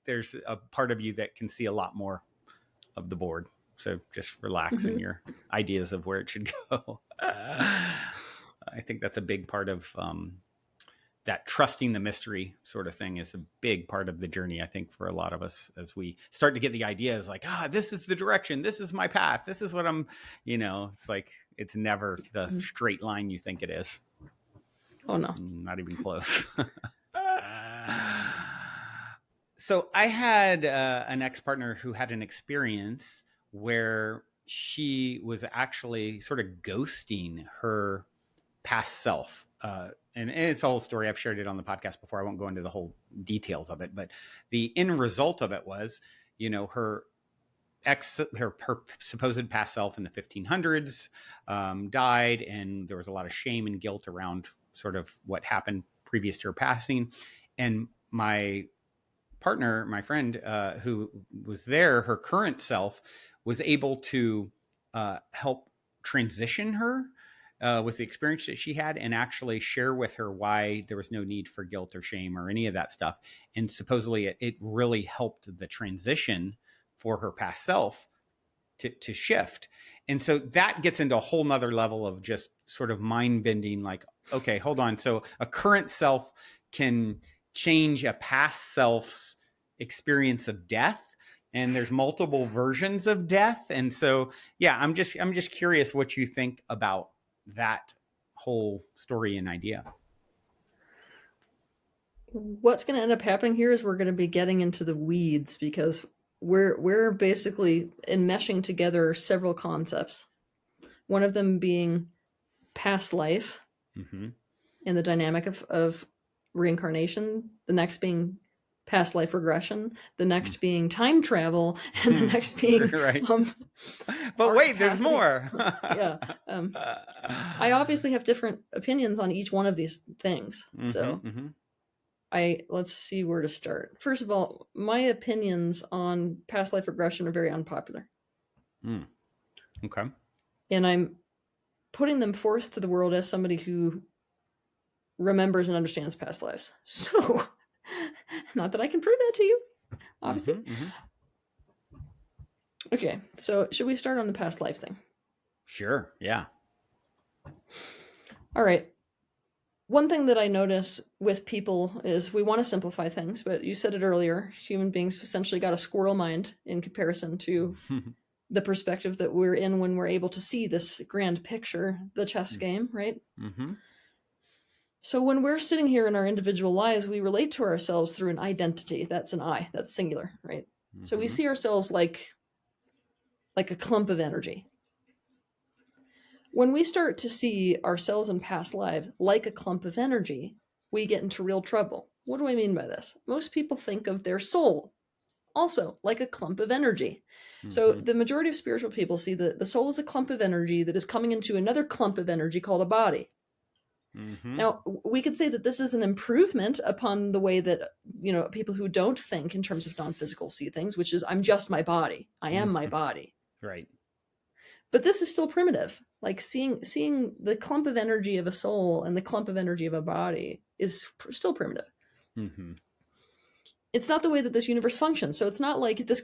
there's a part of you that can see a lot more of the board. So just relax in your ideas of where it should go. I think that's a big part of that trusting the mystery sort of thing is a big part of the journey, I think, for a lot of us as we start to get the ideas like, this is the direction. This is my path. This is what I'm, it's like, it's never the straight line you think it is. Oh, no. Not even close. So I had an ex-partner who had an experience where she was actually sort of ghosting her past self. And it's a whole story. I've shared it on the podcast before. I won't go into the whole details of it, but the end result of it was, her supposed past self in the 1500s died, and there was a lot of shame and guilt around sort of what happened previous to her passing. And my partner, my friend who was there, her current self was able to help transition her with the experience that she had, and actually share with her why there was no need for guilt or shame or any of that stuff. And supposedly it really helped the transition for her past self to shift. And so that gets into a whole nother level of just sort of mind bending, like, okay, hold on. So a current self can change a past self's experience of death, and there's multiple versions of death. And so, yeah, I'm just curious what you think about that whole story and idea. What's going to end up happening here is we're going to be getting into the weeds, because we're basically enmeshing together several concepts. One of them being past life Mm-hmm. and the dynamic of reincarnation. The next being past life regression. The next being time travel, and the next being right. But wait, there's more. Yeah. I obviously have different opinions on each one of these things. Mm-hmm, So mm-hmm. let's see where to start. First of all, my opinions on past life regression are very unpopular. Okay. And I'm putting them forth to the world as somebody who remembers and understands past lives. So, not that I can prove that to you, obviously. Mm-hmm, mm-hmm. Okay, so should we start on the past life thing? Sure. Yeah. All right. One thing that I notice with people is we want to simplify things, but you said it earlier, human beings essentially got a squirrel mind in comparison to the perspective that we're in when we're able to see this grand picture, the chess game, right? Mm-hmm. So when we're sitting here in our individual lives, we relate to ourselves through an identity. That's an I, that's singular, right? Mm-hmm. So we see ourselves like a clump of energy. When we start to see ourselves in past lives like a clump of energy, we get into real trouble. What do I mean by this? Most people think of their soul also like a clump of energy. Mm-hmm. So the majority of spiritual people see the soul as a clump of energy that is coming into another clump of energy called a body. Mm-hmm. Now, we could say that this is an improvement upon the way that, people who don't think in terms of non-physical see things, which is, I'm just my body. I am my body. Right. But this is still primitive. Like seeing the clump of energy of a soul and the clump of energy of a body is still primitive. Mm-hmm. It's not the way that this universe functions. So it's not like this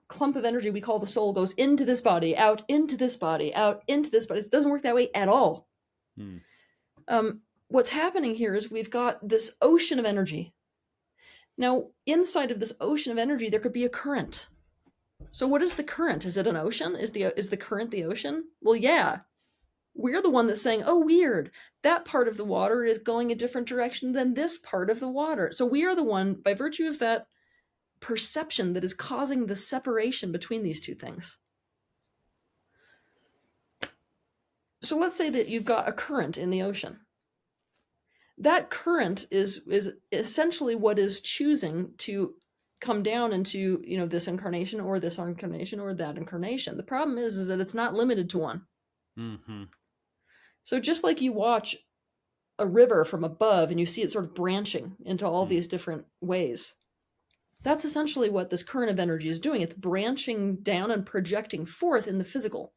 clump of energy we call the soul goes into this body, out into this body, out into this body. It doesn't work that way at all. What's happening here is we've got this ocean of energy. Now, inside of this ocean of energy, there could be a current. So what is the current? Is it an ocean? Is the current the ocean? Well, yeah. We're the one that's saying, oh, weird. That part of the water is going a different direction than this part of the water. So we are the one, by virtue of that perception, that is causing the separation between these two things. So let's say that you've got a current in the ocean. That current is essentially what is choosing to come down into, this incarnation or this incarnation or that incarnation. The problem is that it's not limited to one. Mm-hmm. So just like you watch a river from above and you see it sort of branching into all these different ways, that's essentially what this current of energy is doing. It's branching down and projecting forth in the physical.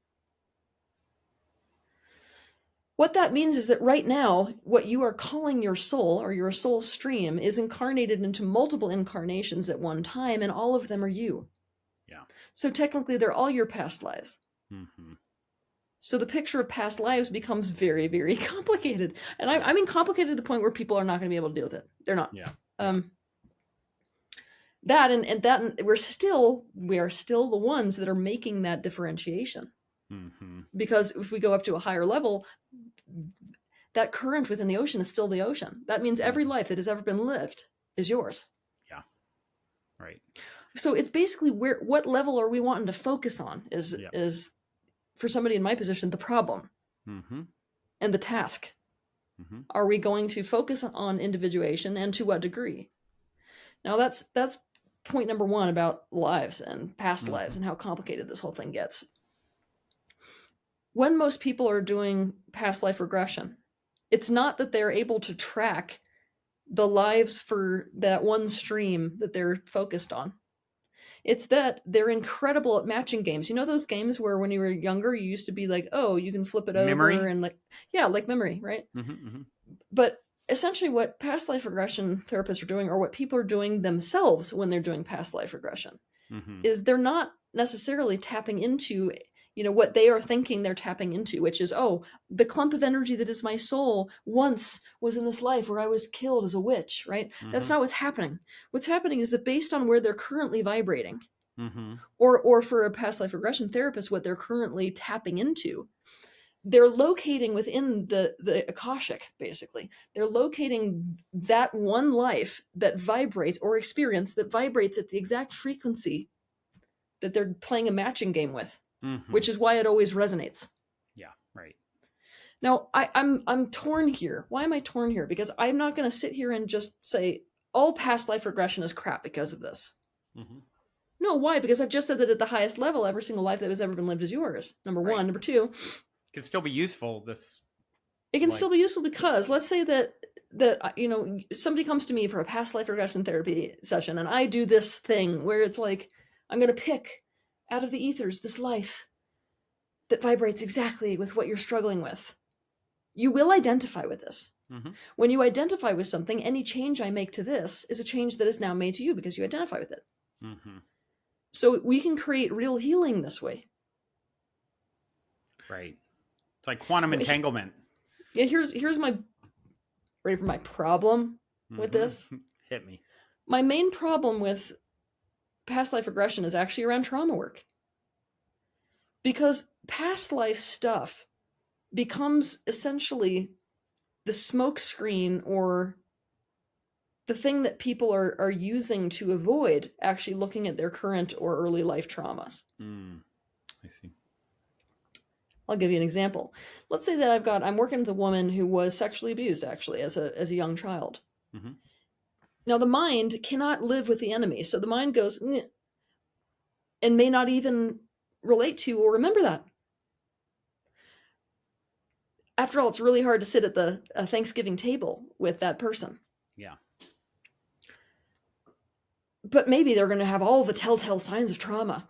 What that means is that right now, what you are calling your soul or your soul stream is incarnated into multiple incarnations at one time, and all of them are you. Yeah. So technically, they're all your past lives. Mm-hmm. So the picture of past lives becomes very, very complicated. And I mean complicated to the point where people are not going to be able to deal with it. They're not. Yeah. We are still the ones that are making that differentiation. Mm-hmm. Because if we go up to a higher level, that current within the ocean is still the ocean. That means every life that has ever been lived is yours. Yeah. Right. So it's basically what level are we wanting to focus on is for somebody in my position, the problem and the task. Mm-hmm. Are we going to focus on individuation, and to what degree? Now that's point number one about lives and past lives and how complicated this whole thing gets. When most people are doing past life regression, It's not that they're able to track the lives for that one stream that they're focused on. It's that they're incredible at matching games. You know those games where when you were younger, you used to be like, oh, you can flip it over Memory. and like, yeah, like memory, right? Mm-hmm, But essentially, what past life regression therapists are doing, or what people are doing themselves when they're doing past life regression, mm-hmm, is they're not necessarily tapping into what they are thinking they're tapping into, which is, oh, the clump of energy that is my soul once was in this life where I was killed as a witch, right? That's mm-hmm, not what's happening. What's happening is that based on where they're currently vibrating, mm-hmm, or for a past life regression therapist, what they're currently tapping into, they're locating within the akashic, basically. They're locating that one life that vibrates, or experience that vibrates at the exact frequency that they're playing a matching game with, mm-hmm. which is why it always resonates. Yeah, right. Now, I'm torn here. Why am I torn here? Because I'm not going to sit here and just say all past life regression is crap because of this. Mm-hmm. No, why? Because I've just said that at the highest level, every single life that has ever been lived is yours. Number Right. one. Number two, Could still be useful. This it can like still be useful because let's say that somebody comes to me for a past life regression therapy session, and I do this thing where it's like I'm going to pick out of the ethers this life that vibrates exactly with what you're struggling with. You will identify with this. mm-hmm. When you identify with something, any change I make to this is a change that is now made to you because you identify with it. Mm-hmm. So we can create real healing this way. Right. It's like quantum entanglement. Yeah, here's my ready for my problem with Mm-hmm. this. Hit me. My main problem with past life regression is actually around trauma work. Because past life stuff becomes essentially the smokescreen, or the thing that people are using to avoid actually looking at their current or early life traumas. I see. I'll give you an example. Let's say that I'm working with a woman who was sexually abused actually as a young child. Mm-hmm. Now the mind cannot live with the enemy, so the mind goes and may not even relate to or remember that. After all, it's really hard to sit at the Thanksgiving table with that person. Yeah. But maybe they're going to have all the telltale signs of trauma.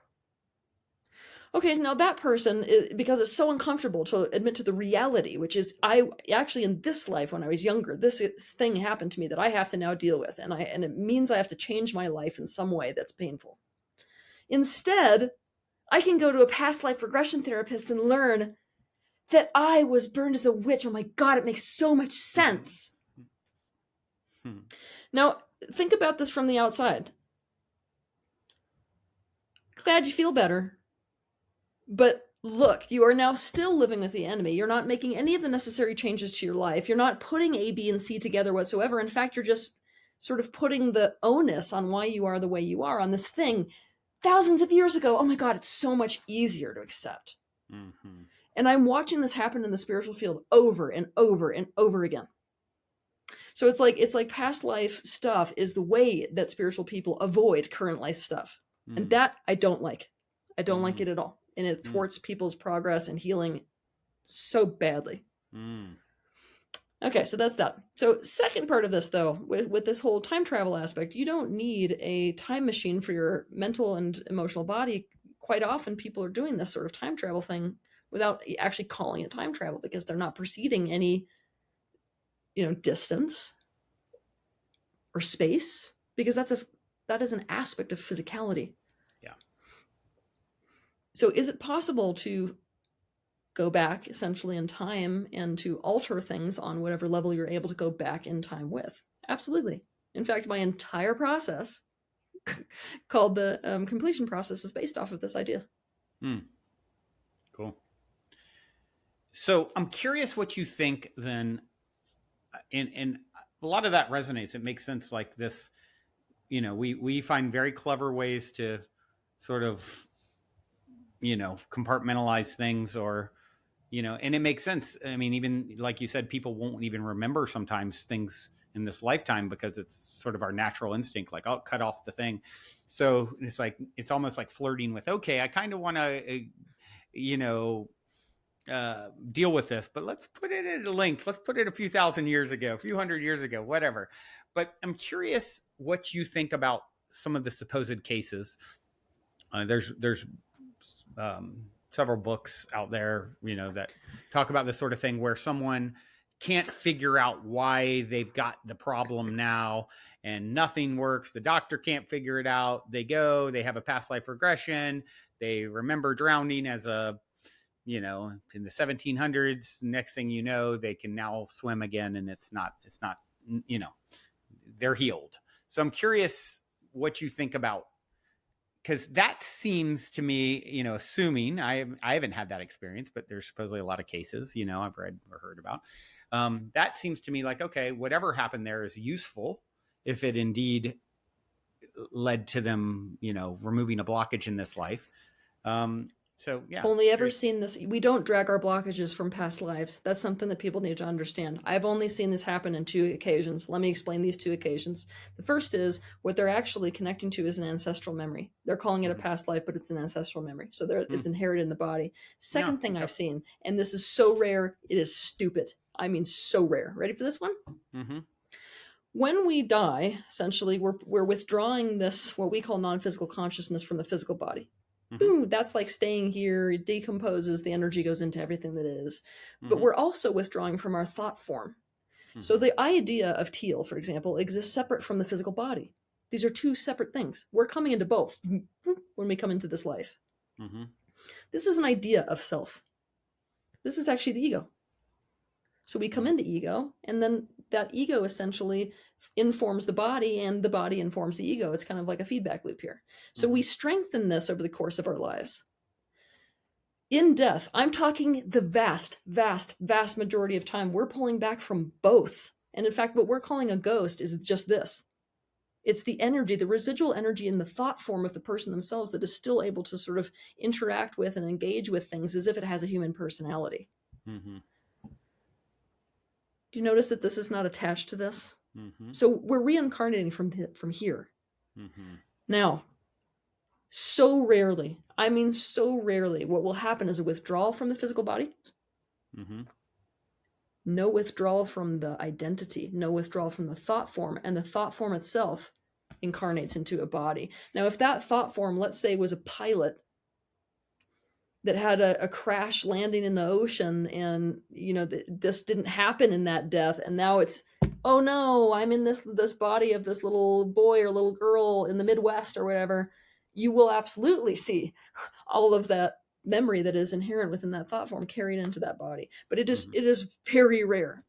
Okay, so now that person, because it's so uncomfortable to admit to the reality, which is I actually in this life when I was younger, this thing happened to me that I have to now deal with, and it means I have to change my life in some way that's painful. Instead, I can go to a past life regression therapist and learn that I was burned as a witch. Oh my God, it makes so much sense. Mm-hmm. Now, think about this from the outside. Glad you feel better. But look, you are now still living with the enemy. You're not making any of the necessary changes to your life. You're not putting A, B, and C together whatsoever. In fact, you're just sort of putting the onus on why you are the way you are on this thing thousands of years ago. Oh my God, it's so much easier to accept. Mm-hmm. And I'm watching this happen in the spiritual field over and over and over again. So it's like past life stuff is the way that spiritual people avoid current life stuff. Mm-hmm. And that I don't like. I don't Mm-hmm. like it at all. And it thwarts people's progress and healing so badly. Mm. Okay, so that's that. So second part of this, though, with this whole time travel aspect, you don't need a time machine for your mental and emotional body. Quite often people are doing this sort of time travel thing without actually calling it time travel because they're not perceiving any, distance or space, because that is an aspect of physicality. Yeah. So is it possible to go back essentially in time and to alter things on whatever level you're able to go back in time with? Absolutely. In fact, my entire process called the completion process is based off of this idea. Cool. So I'm curious what you think then, and a lot of that resonates. It makes sense. Like this, we find very clever ways to sort of, compartmentalize things, or, and it makes sense. I mean, even like you said, people won't even remember sometimes things in this lifetime because it's sort of our natural instinct, like I'll cut off the thing. So it's almost like flirting with, okay, I kind of want to, deal with this, but let's put it at a length. Let's put it a few thousand years ago, a few hundred years ago, whatever. But I'm curious what you think about some of the supposed cases. There's several books out there, that talk about this sort of thing where someone can't figure out why they've got the problem now and nothing works. The doctor can't figure it out. They have a past life regression. They remember drowning as in the 1700s. Next thing you know, they can now swim again, and it's not, they're healed. So I'm curious what you think about, because that seems to me, assuming I haven't had that experience, but there's supposedly a lot of cases, I've read or heard about. That seems to me like, okay, whatever happened there is useful if it indeed led to them, removing a blockage in this life. So yeah. Only ever seen this. We don't drag our blockages from past lives. That's something that people need to understand. I've only seen this happen in 2 occasions. Let me explain these 2 occasions. The first is what they're actually connecting to is an ancestral memory. They're calling it a past life, but it's an ancestral memory. So it's inherited in the body. Second thing I've seen, and this is so rare, it is stupid. I mean, so rare. Ready for this one? Mm-hmm. When we die, essentially, we're withdrawing this, what we call non-physical consciousness, from the physical body. Mm-hmm. Ooh, that's like staying here, it decomposes, the energy goes into everything that is. Mm-hmm. But we're also withdrawing from our thought form. Mm-hmm. So the idea of teal, for example, exists separate from the physical body. These are 2 separate things. We're coming into both when we come into this life. Mm-hmm. This is an idea of self. This is actually the ego. So we come into ego, and then that ego essentially informs the body, and the body informs the ego. It's kind of like a feedback loop here. So we strengthen this over the course of our lives. In death, I'm talking the vast, vast, vast majority of time, we're pulling back from both. And in fact, what we're calling a ghost is just this. It's the energy, the residual energy in the thought form of the person themselves that is still able to sort of interact with and engage with things as if it has a human personality. Mm-hmm. Do you notice that this is not attached to this? Mm-hmm. So we're reincarnating from here. Mm-hmm. Now, so rarely, I mean so rarely, what will happen is a withdrawal from the physical body. Mm-hmm. No withdrawal from the identity, no withdrawal from the thought form, and the thought form itself incarnates into a body. Now, if that thought form, let's say, was a pilot that had a crash landing in the ocean, and this didn't happen in that death, and now it's, oh no, I'm in this body of this little boy or little girl in the Midwest or whatever, you will absolutely see all of that memory that is inherent within that thought form carried into that body. But it is very rare.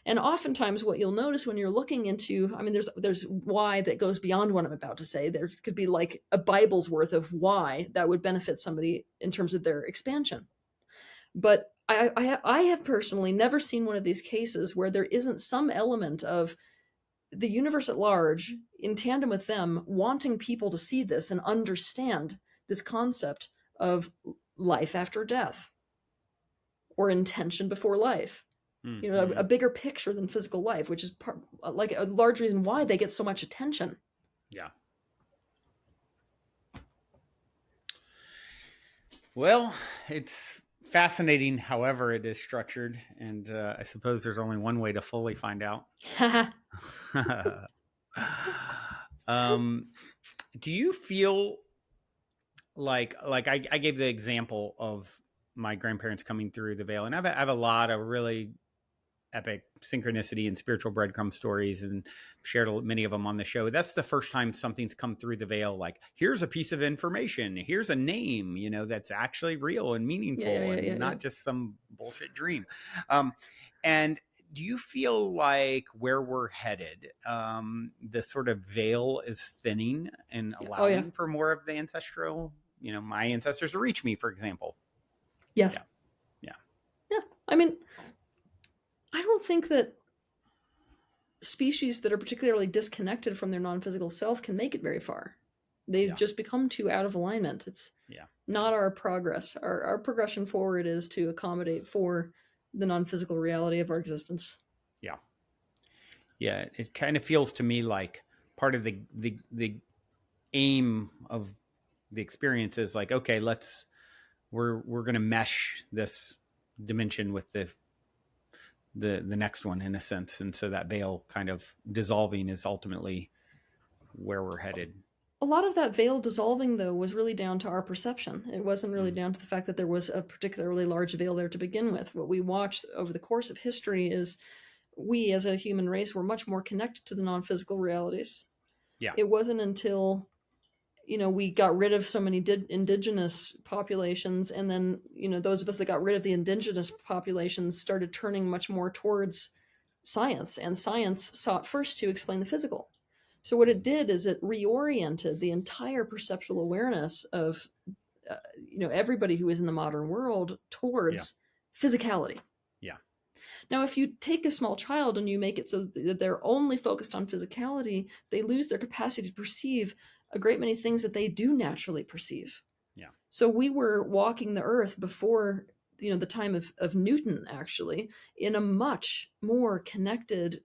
And oftentimes what you'll notice when you're looking into, I mean, there's why that goes beyond what I'm about to say. There could be like a Bible's worth of why that would benefit somebody in terms of their expansion. But I have personally never seen one of these cases where there isn't some element of the universe at large, in tandem with them, wanting people to see this and understand this concept of life after death or intention before life. Mm-hmm. A bigger picture than physical life, which is like a large reason why they get so much attention. Yeah. Well, it's fascinating however it is structured, and I suppose there's only one way to fully find out. Do you feel like I gave the example of my grandparents coming through the veil, and I have a lot of really epic synchronicity and spiritual breadcrumb stories, and shared many of them on the show. That's the first time something's come through the veil. Like, here's a piece of information. Here's a name, that's actually real and meaningful, and not just some bullshit dream. And do you feel like where we're headed, the sort of veil is thinning and allowing for more of the ancestral, my ancestors to reach me, for example? Yes. Yeah. I mean, I don't think that species that are particularly disconnected from their non-physical self can make it very far. They've just become too out of alignment. It's not our progress. Our progression forward is to accommodate for the non-physical reality of our existence. Yeah. Yeah. It kind of feels to me like part of the aim of the experience is like, okay, let's we're going to mesh this dimension with the next one in a sense, and so that veil kind of dissolving is ultimately where we're headed. A lot of that veil dissolving, though, was really down to our perception. It wasn't really down to the fact that there was a particularly large veil there to begin with. What we watched over the course of history is we, as a human race, were much more connected to the non-physical realities. Yeah. It wasn't until we got rid of so many indigenous populations, and then those of us that got rid of the indigenous populations started turning much more towards science, and science sought first to explain the physical. So what it did is it reoriented the entire perceptual awareness of everybody who is in the modern world towards physicality. Yeah. Now, if you take a small child and you make it so that they're only focused on physicality, they lose their capacity to perceive a great many things that they do naturally perceive. Yeah. So we were walking the earth before the time of Newton, actually, in a much more connected,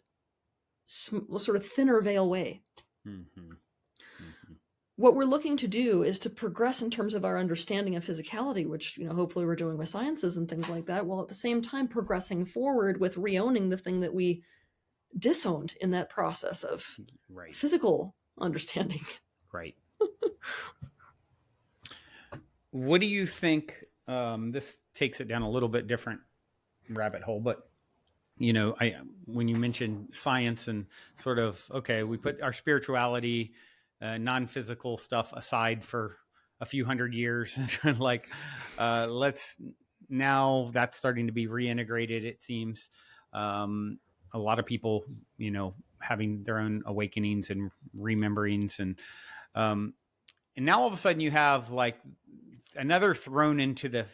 sort of thinner veil way. Mm-hmm. Mm-hmm. What we're looking to do is to progress in terms of our understanding of physicality, which hopefully we're doing with sciences and things like that, while at the same time progressing forward with reowning the thing that we disowned in that process of physical understanding. Right. What do you think? This takes it down a little bit different rabbit hole, but when you mentioned science and sort of, okay, we put our spirituality, non-physical stuff aside for a few hundred years, like now that's starting to be reintegrated. It seems a lot of people, having their own awakenings and rememberings, and now all of a sudden you have like another thrown into the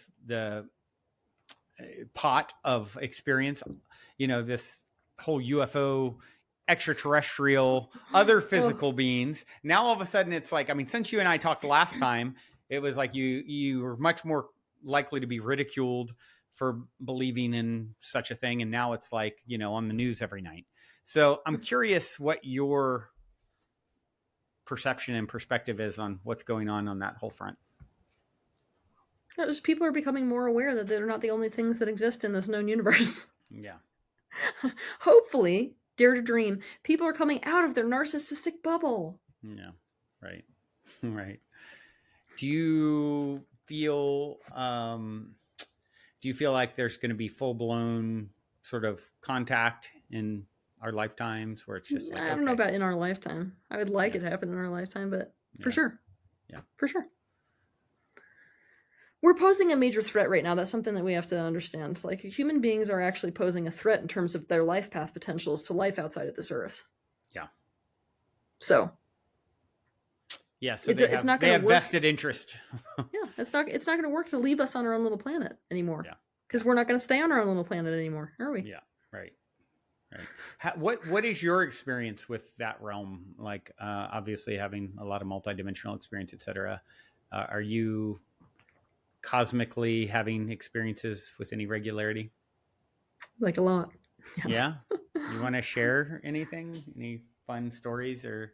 pot of experience, this whole UFO, extraterrestrial, other physical beings. Now all of a sudden it's like, since you and I talked last time, it was like you were much more likely to be ridiculed for believing in such a thing, and now it's like on the news every night. So I'm curious what your perception and perspective is on what's going on that whole front. Just people are becoming more aware that they're not the only things that exist in this known universe. Yeah. Hopefully, dare to dream, people are coming out of their narcissistic bubble. Yeah. Right. Right. Do you feel like there's going to be full-blown sort of contact in our lifetimes where it's just like, I don't know about in our lifetime. I would like it to happen in our lifetime, but for sure. Yeah. For sure. We're posing a major threat right now. That's something that we have to understand. Like, human beings are actually posing a threat in terms of their life path potentials to life outside of this earth. Yeah. So. Yeah, so they have vested interest. Yeah, it's not going to work to leave us on our own little planet anymore. Yeah. Because we're not going to stay on our own little planet anymore, are we? Yeah, right. What is your experience with that realm? Like, obviously having a lot of multidimensional experience, etc. Are you cosmically having experiences with any regularity? Like a lot. Yes. Yeah. You want to share anything? Any fun stories? Or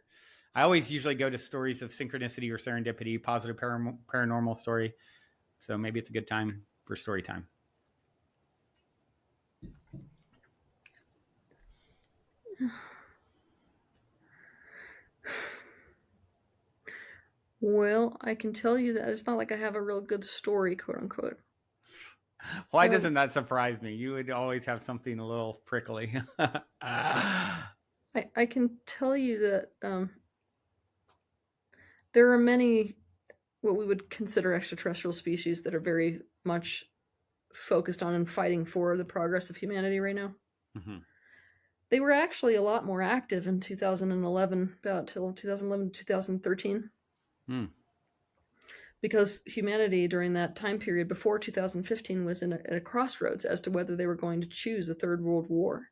I always usually go to stories of synchronicity or serendipity, positive paranormal story. So maybe it's a good time for story time. Well, I can tell you that it's not like I have a real good story, quote unquote. Why doesn't that surprise me? You would always have something a little prickly. I can tell you that there are many what we would consider extraterrestrial species that are very much focused on and fighting for the progress of humanity right now. Mm-hmm. They were actually a lot more active in 2011, about till 2011, 2013. Because humanity during that time period before 2015 was at a crossroads as to whether they were going to choose a third world war.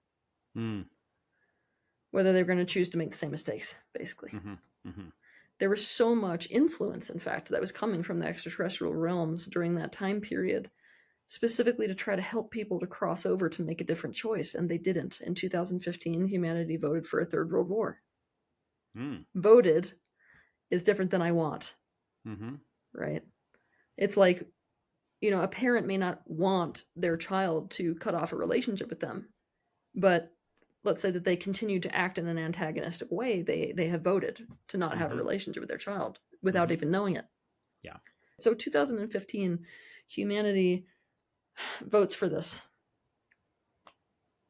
Whether they were going to choose to make the same mistakes, basically. Mm-hmm. Mm-hmm. There was so much influence, in fact, that was coming from the extraterrestrial realms during that time period, specifically to try to help people to cross over to make a different choice, and they didn't. In 2015, humanity voted for a third world war. Voted is different than I want. Mm-hmm. Right? It's like a parent may not want their child to cut off a relationship with them, but let's say that they continue to act in an antagonistic way, they have voted to not have a Mm-hmm. relationship with their child without Mm-hmm. even knowing it. Yeah. So 2015, humanity votes for this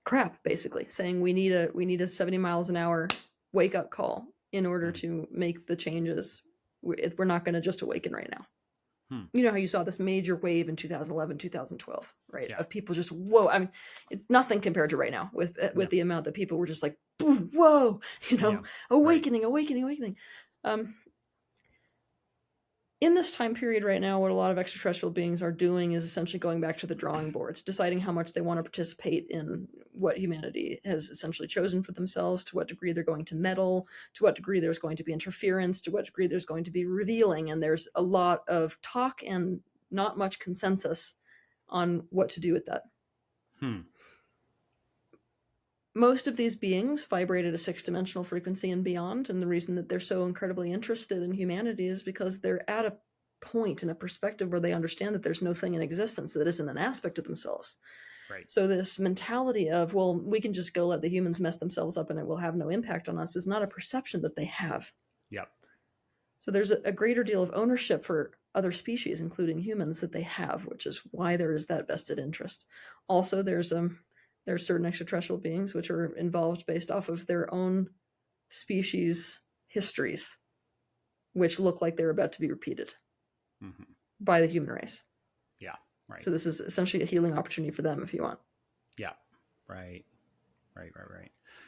crap, basically saying we need a 70 miles an hour wake up call in order to make the changes. We're not going to just awaken right now. You know how you saw this major wave in 2011, 2012, right? Yeah. Of people just, whoa. I mean, it's nothing compared to right now with the amount that people were just like, boom, whoa, Yeah. awakening, awakening. In this time period right now, what a lot of extraterrestrial beings are doing is essentially going back to the drawing boards, deciding how much they want to participate in what humanity has essentially chosen for themselves, to what degree they're going to meddle, to what degree there's going to be interference, to what degree there's going to be revealing. And there's a lot of talk and not much consensus on what to do with that. Most of these beings vibrate at a 6-dimensional frequency and beyond, and the reason that they're so incredibly interested in humanity is because they're at a point in a perspective where they understand that there's no thing in existence that isn't an aspect of themselves. Right. So this mentality of, well, we can just go let the humans mess themselves up and it will have no impact on us is not a perception that they have. Yep. So there's a greater deal of ownership for other species, including humans, that they have, which is why there is that vested interest. Also, there's certain extraterrestrial beings which are involved based off of their own species histories, which look like they're about to be repeated by the human race. Yeah. Right. So this is essentially a healing opportunity for them if you want. Yeah. Right.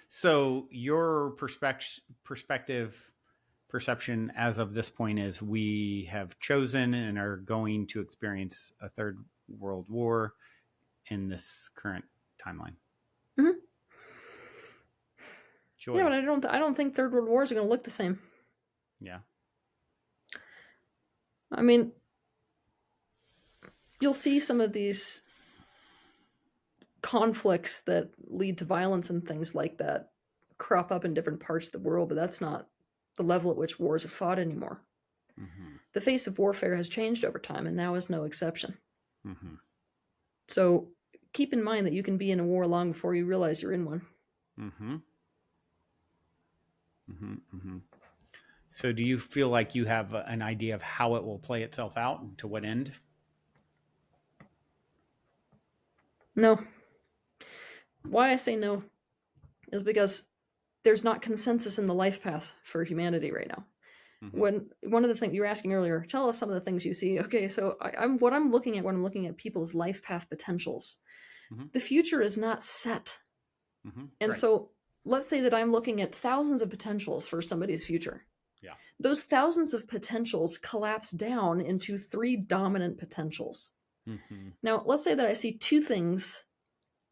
So your perception as of this point is we have chosen and are going to experience a third world war in this current timeline. Mm-hmm. Joy. Yeah, but I don't think third world wars are going to look the same. Yeah. I mean, you'll see some of these conflicts that lead to violence and things like that crop up in different parts of the world, but that's not the level at which wars are fought anymore. The face of warfare has changed over time, and now is no exception. So keep in mind that you can be in a war long before you realize you're in one. So do you feel like you have an idea of how it will play itself out and to what end? No. Why I say no is because there's not consensus in the life path for humanity right now. When one of the things you were asking earlier, tell us some of the things you see. Okay, so I'm looking at when I'm looking at people's life path potentials. The future is not set. And so let's say that I'm looking at thousands of potentials for somebody's future. Yeah. Those thousands of potentials collapse down into 3 dominant potentials. Now, let's say that I see 2 things,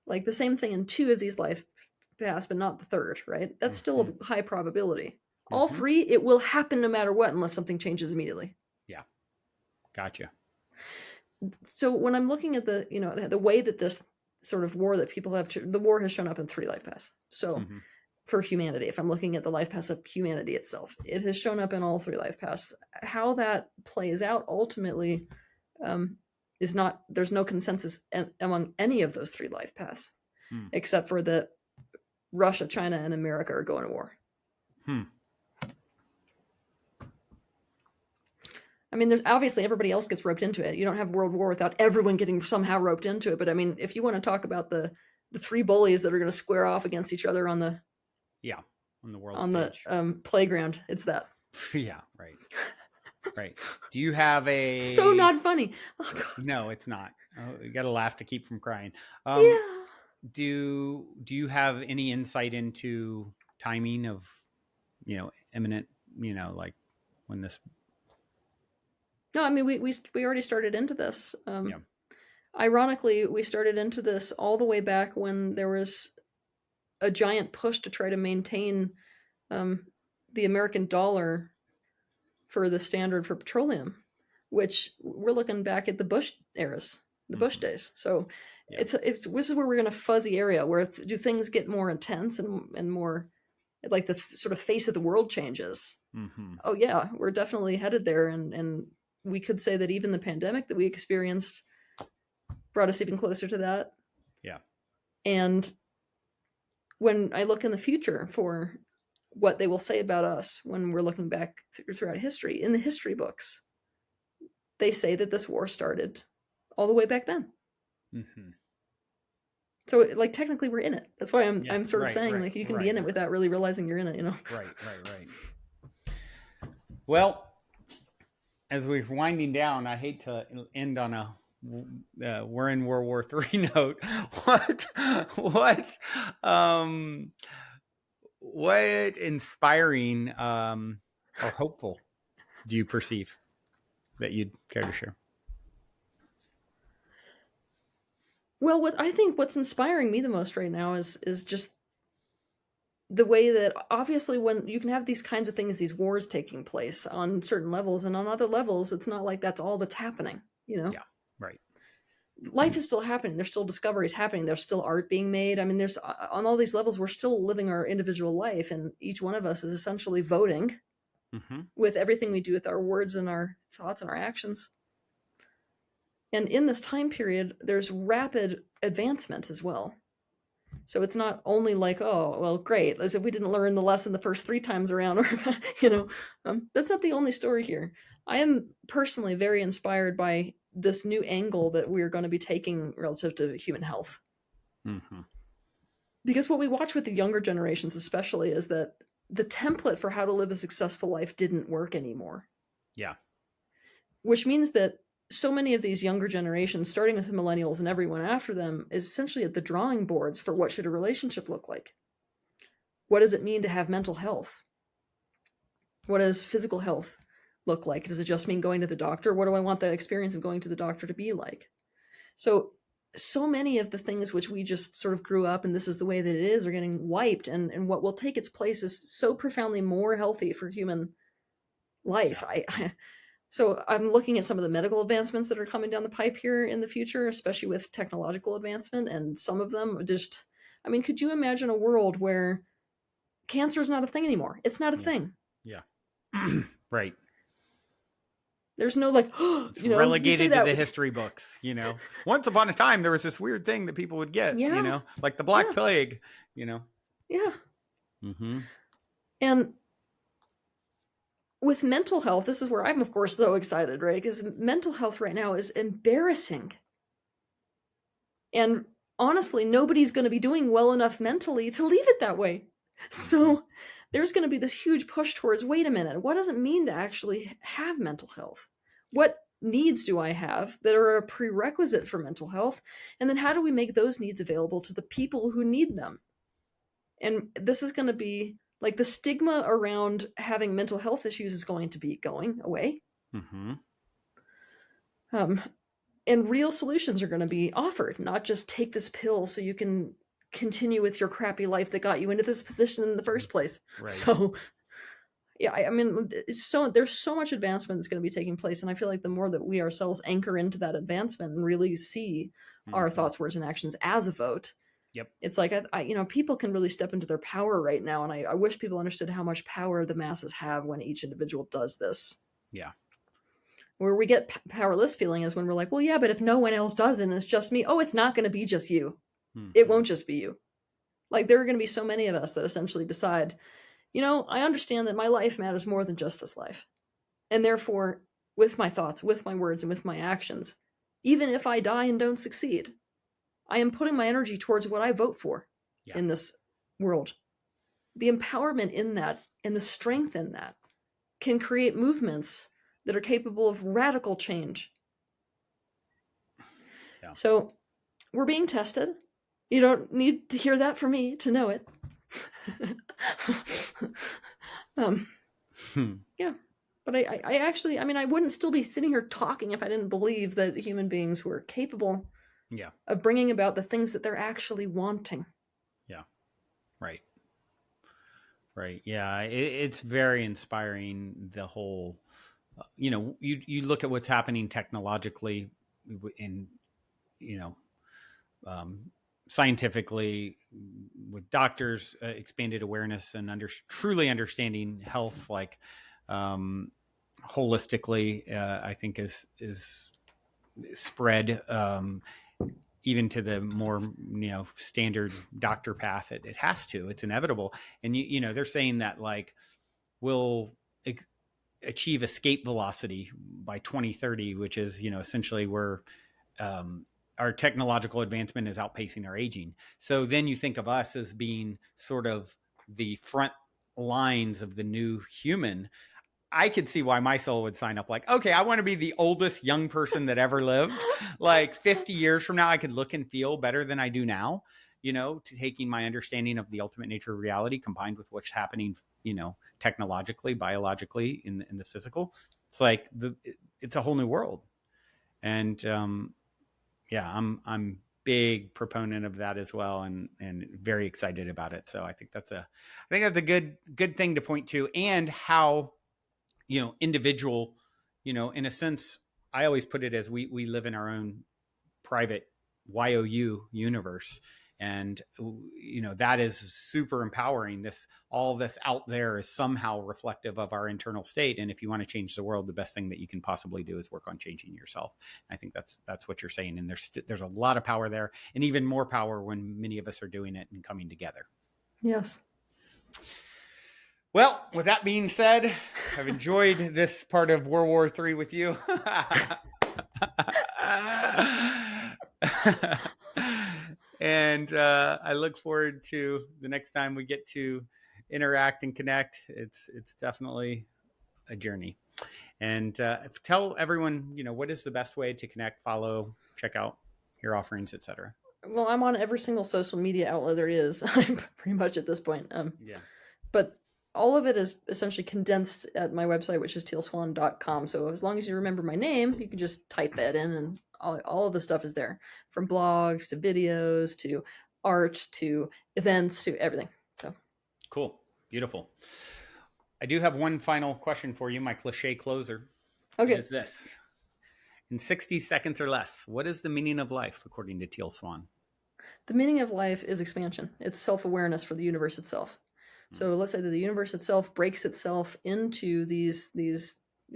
like the same thing in 2 of these life paths, but not the third, right? That's still a high probability. All 3, it will happen no matter what, unless something changes immediately. Yeah. Gotcha. So when I'm looking at the way that this sort of war that people have, the war has shown up in 3 life paths. So for humanity, if I'm looking at the life paths of humanity itself, it has shown up in all 3 life paths. How that plays out ultimately is not, there's no consensus among any of those 3 life paths, except for that Russia, China, and America are going to war. I mean, there's obviously everybody else gets roped into it. You don't have World War without everyone getting somehow roped into it. But I mean, if you want to talk about the 3 bullies that are going to square off against each other on the world stage. The playground, it's that. Yeah, right. Right. Do you have a so not funny? Oh, God. No, it's not. Oh, you got to laugh to keep from crying. Yeah. Do you have any insight into timing of imminent, like when this? No, I mean we already started into this. Ironically, we started into this all the way back when there was a giant push to try to maintain the American dollar for the standard for petroleum, which we're looking back at the Bush eras, the Bush days. So it's this is where we're in a fuzzy area where do things get more intense and more like the sort of face of the world changes. Oh yeah, we're definitely headed there, and we could say that even the pandemic that we experienced brought us even closer to that. Yeah. And when I look in the future for what they will say about us when we're looking back throughout history, in the history books, they say that this war started all the way back then. Mm-hmm. So, like, technically, we're in it. That's why I'm sort of saying, like, you can be in it without really realizing you're in it, you know? Right. Well, as we're winding down, I hate to end on a we're in World War III note. Um, what inspiring or hopeful do you perceive that you'd care to share? Well, I think what's inspiring me the most right now is just the way that obviously when you can have these kinds of things, these wars taking place on certain levels, and on other levels, it's not like that's all that's happening, you know? Yeah, right. Life is still happening. There's still discoveries happening. There's still art being made. I mean, there's on all these levels, we're still living our individual life, and each one of us is essentially voting Mm-hmm. with everything we do with our words and our thoughts and our actions. And in this time period, there's rapid advancement as well. So it's not only like, oh, well, great, as if we didn't learn the lesson the first 3 times around, or, you know, that's not the only story here. I am personally very inspired by this new angle that we're going to be taking relative to human health. Mm-hmm. Because what we watch with the younger generations, especially, is that the template for how to live a successful life didn't work anymore. Yeah. Which means that so many of these younger generations, starting with the millennials and everyone after them, is essentially at the drawing boards for what should a relationship look like. What does it mean to have mental health? What does physical health look like? Does it just mean going to the doctor? What do I want the experience of going to the doctor to be like? So many of the things which we just sort of grew up and this is the way that it is are getting wiped, and what will take its place is so profoundly more healthy for human life. Yeah. So I'm looking at some of the medical advancements that are coming down the pipe here in the future, especially with technological advancement, and some of them just, I mean, could you imagine a world where cancer is not a thing anymore? It's not a thing. Yeah. Right. There's no like, It's you know, you say relegated to that. the history books, you know. Once upon a time, there was this weird thing that people would get, you Yeah, know, like the Black yeah, Plague, you know. yeah. Mm-hmm. And with mental health, this is where I'm, of course, so excited, right? Because mental health right now is embarrassing. And honestly, nobody's going to be doing well enough mentally to leave it that way. So there's going to be this huge push towards, wait a minute, what does it mean to actually have mental health? What needs do I have that are a prerequisite for mental health? And then how do we make those needs available to the people who need them? And this is going to be like the stigma around having mental health issues is going to be going away. Mm-hmm. And real solutions are going to be offered, not just take this pill so you can continue with your crappy life that got you into this position in the first place. Right. So, yeah, I mean, there's so much advancement that's going to be taking place, and I feel like the more that we ourselves anchor into that advancement and really see our thoughts, words, and actions as a vote, Yep. it's like you know, people can really step into their power right now, and I wish people understood how much power the masses have when each individual does this. Yeah. Where we get powerless feeling is when we're like, well, yeah, but if no one else does it and it's just me, oh, it's not going to be just you. Mm-hmm. It won't just be you. Like, there are going to be so many of us that essentially decide, you know, I understand that my life matters more than just this life. And therefore, with my thoughts, with my words, and with my actions, even if I die and don't succeed, I am putting my energy towards what I vote for in this world. The empowerment in that and the strength in that can create movements that are capable of radical change. Yeah. So we're being tested. You don't need to hear that from me to know it. Yeah. But I actually, I mean, I wouldn't still be sitting here talking if I didn't believe that human beings were capable of bringing about the things that they're actually wanting. Yeah. Right. Right. Yeah. It's very inspiring. The whole, you know, you look at what's happening technologically in, you know, scientifically with doctors, expanded awareness and truly understanding health, like holistically, I think is spread even to the more, standard doctor path. It has to. It's inevitable. And they're saying that like we'll achieve escape velocity by 2030, which is essentially where our technological advancement is outpacing our aging. So then you think of us as being sort of the front lines of the new human. I could see why my soul would sign up like, okay, I want to be the oldest young person that ever lived. Like 50 years from now, I could look and feel better than I do now, taking my understanding of the ultimate nature of reality combined with what's happening, technologically, biologically in the physical. It's like it's a whole new world. And yeah, I'm big proponent of that as well, and very excited about it. So I think that's a good thing to point to, and how individual, in a sense, I always put it as we live in our own private YOU universe. And, that is super empowering. All this out there is somehow reflective of our internal state. And if you want to change the world, the best thing that you can possibly do is work on changing yourself. I think that's what you're saying. And there's a lot of power there, and even more power when many of us are doing it and coming together. Yes. Well, with that being said, I've enjoyed this part of World War III with you. And I look forward to the next time we get to interact and connect. It's definitely a journey. And tell everyone, what is the best way to connect, follow, check out your offerings, etc. Well, I'm on every single social media outlet there is. I'm pretty much at this point. Yeah. But all of it is essentially condensed at my website, which is tealswan.com. So as long as you remember my name, you can just type that in, and all of the stuff is there, from blogs to videos to art to events to everything. So cool. Beautiful. I do have one final question for you, my cliche closer. Okay. What is this? In 60 seconds or less, what is the meaning of life, according to Teal Swan? The meaning of life is expansion. It's self-awareness for the universe itself. So let's say that the universe itself breaks itself into these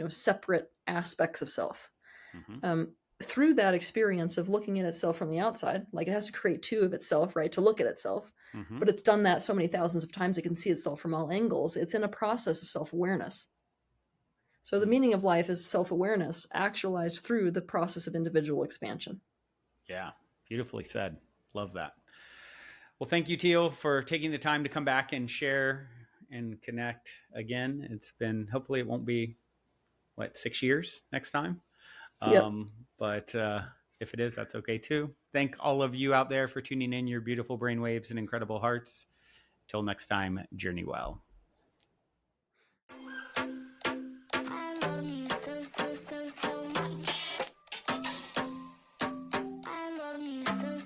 separate aspects of self. Mm-hmm. Through that experience of looking at itself from the outside, like it has to create two of itself, right, to look at itself. Mm-hmm. But it's done that so many thousands of times it can see itself from all angles. It's in a process of self-awareness. So the meaning of life is self-awareness actualized through the process of individual expansion. Yeah, beautifully said. Love that. Well, thank you, Teal, for taking the time to come back and share and connect again. It's been, hopefully it won't be, 6 years next time? Yep. But if it is, that's okay too. Thank all of you out there for tuning in, your beautiful brainwaves and incredible hearts. Till next time, journey well. I love you so much. I love you so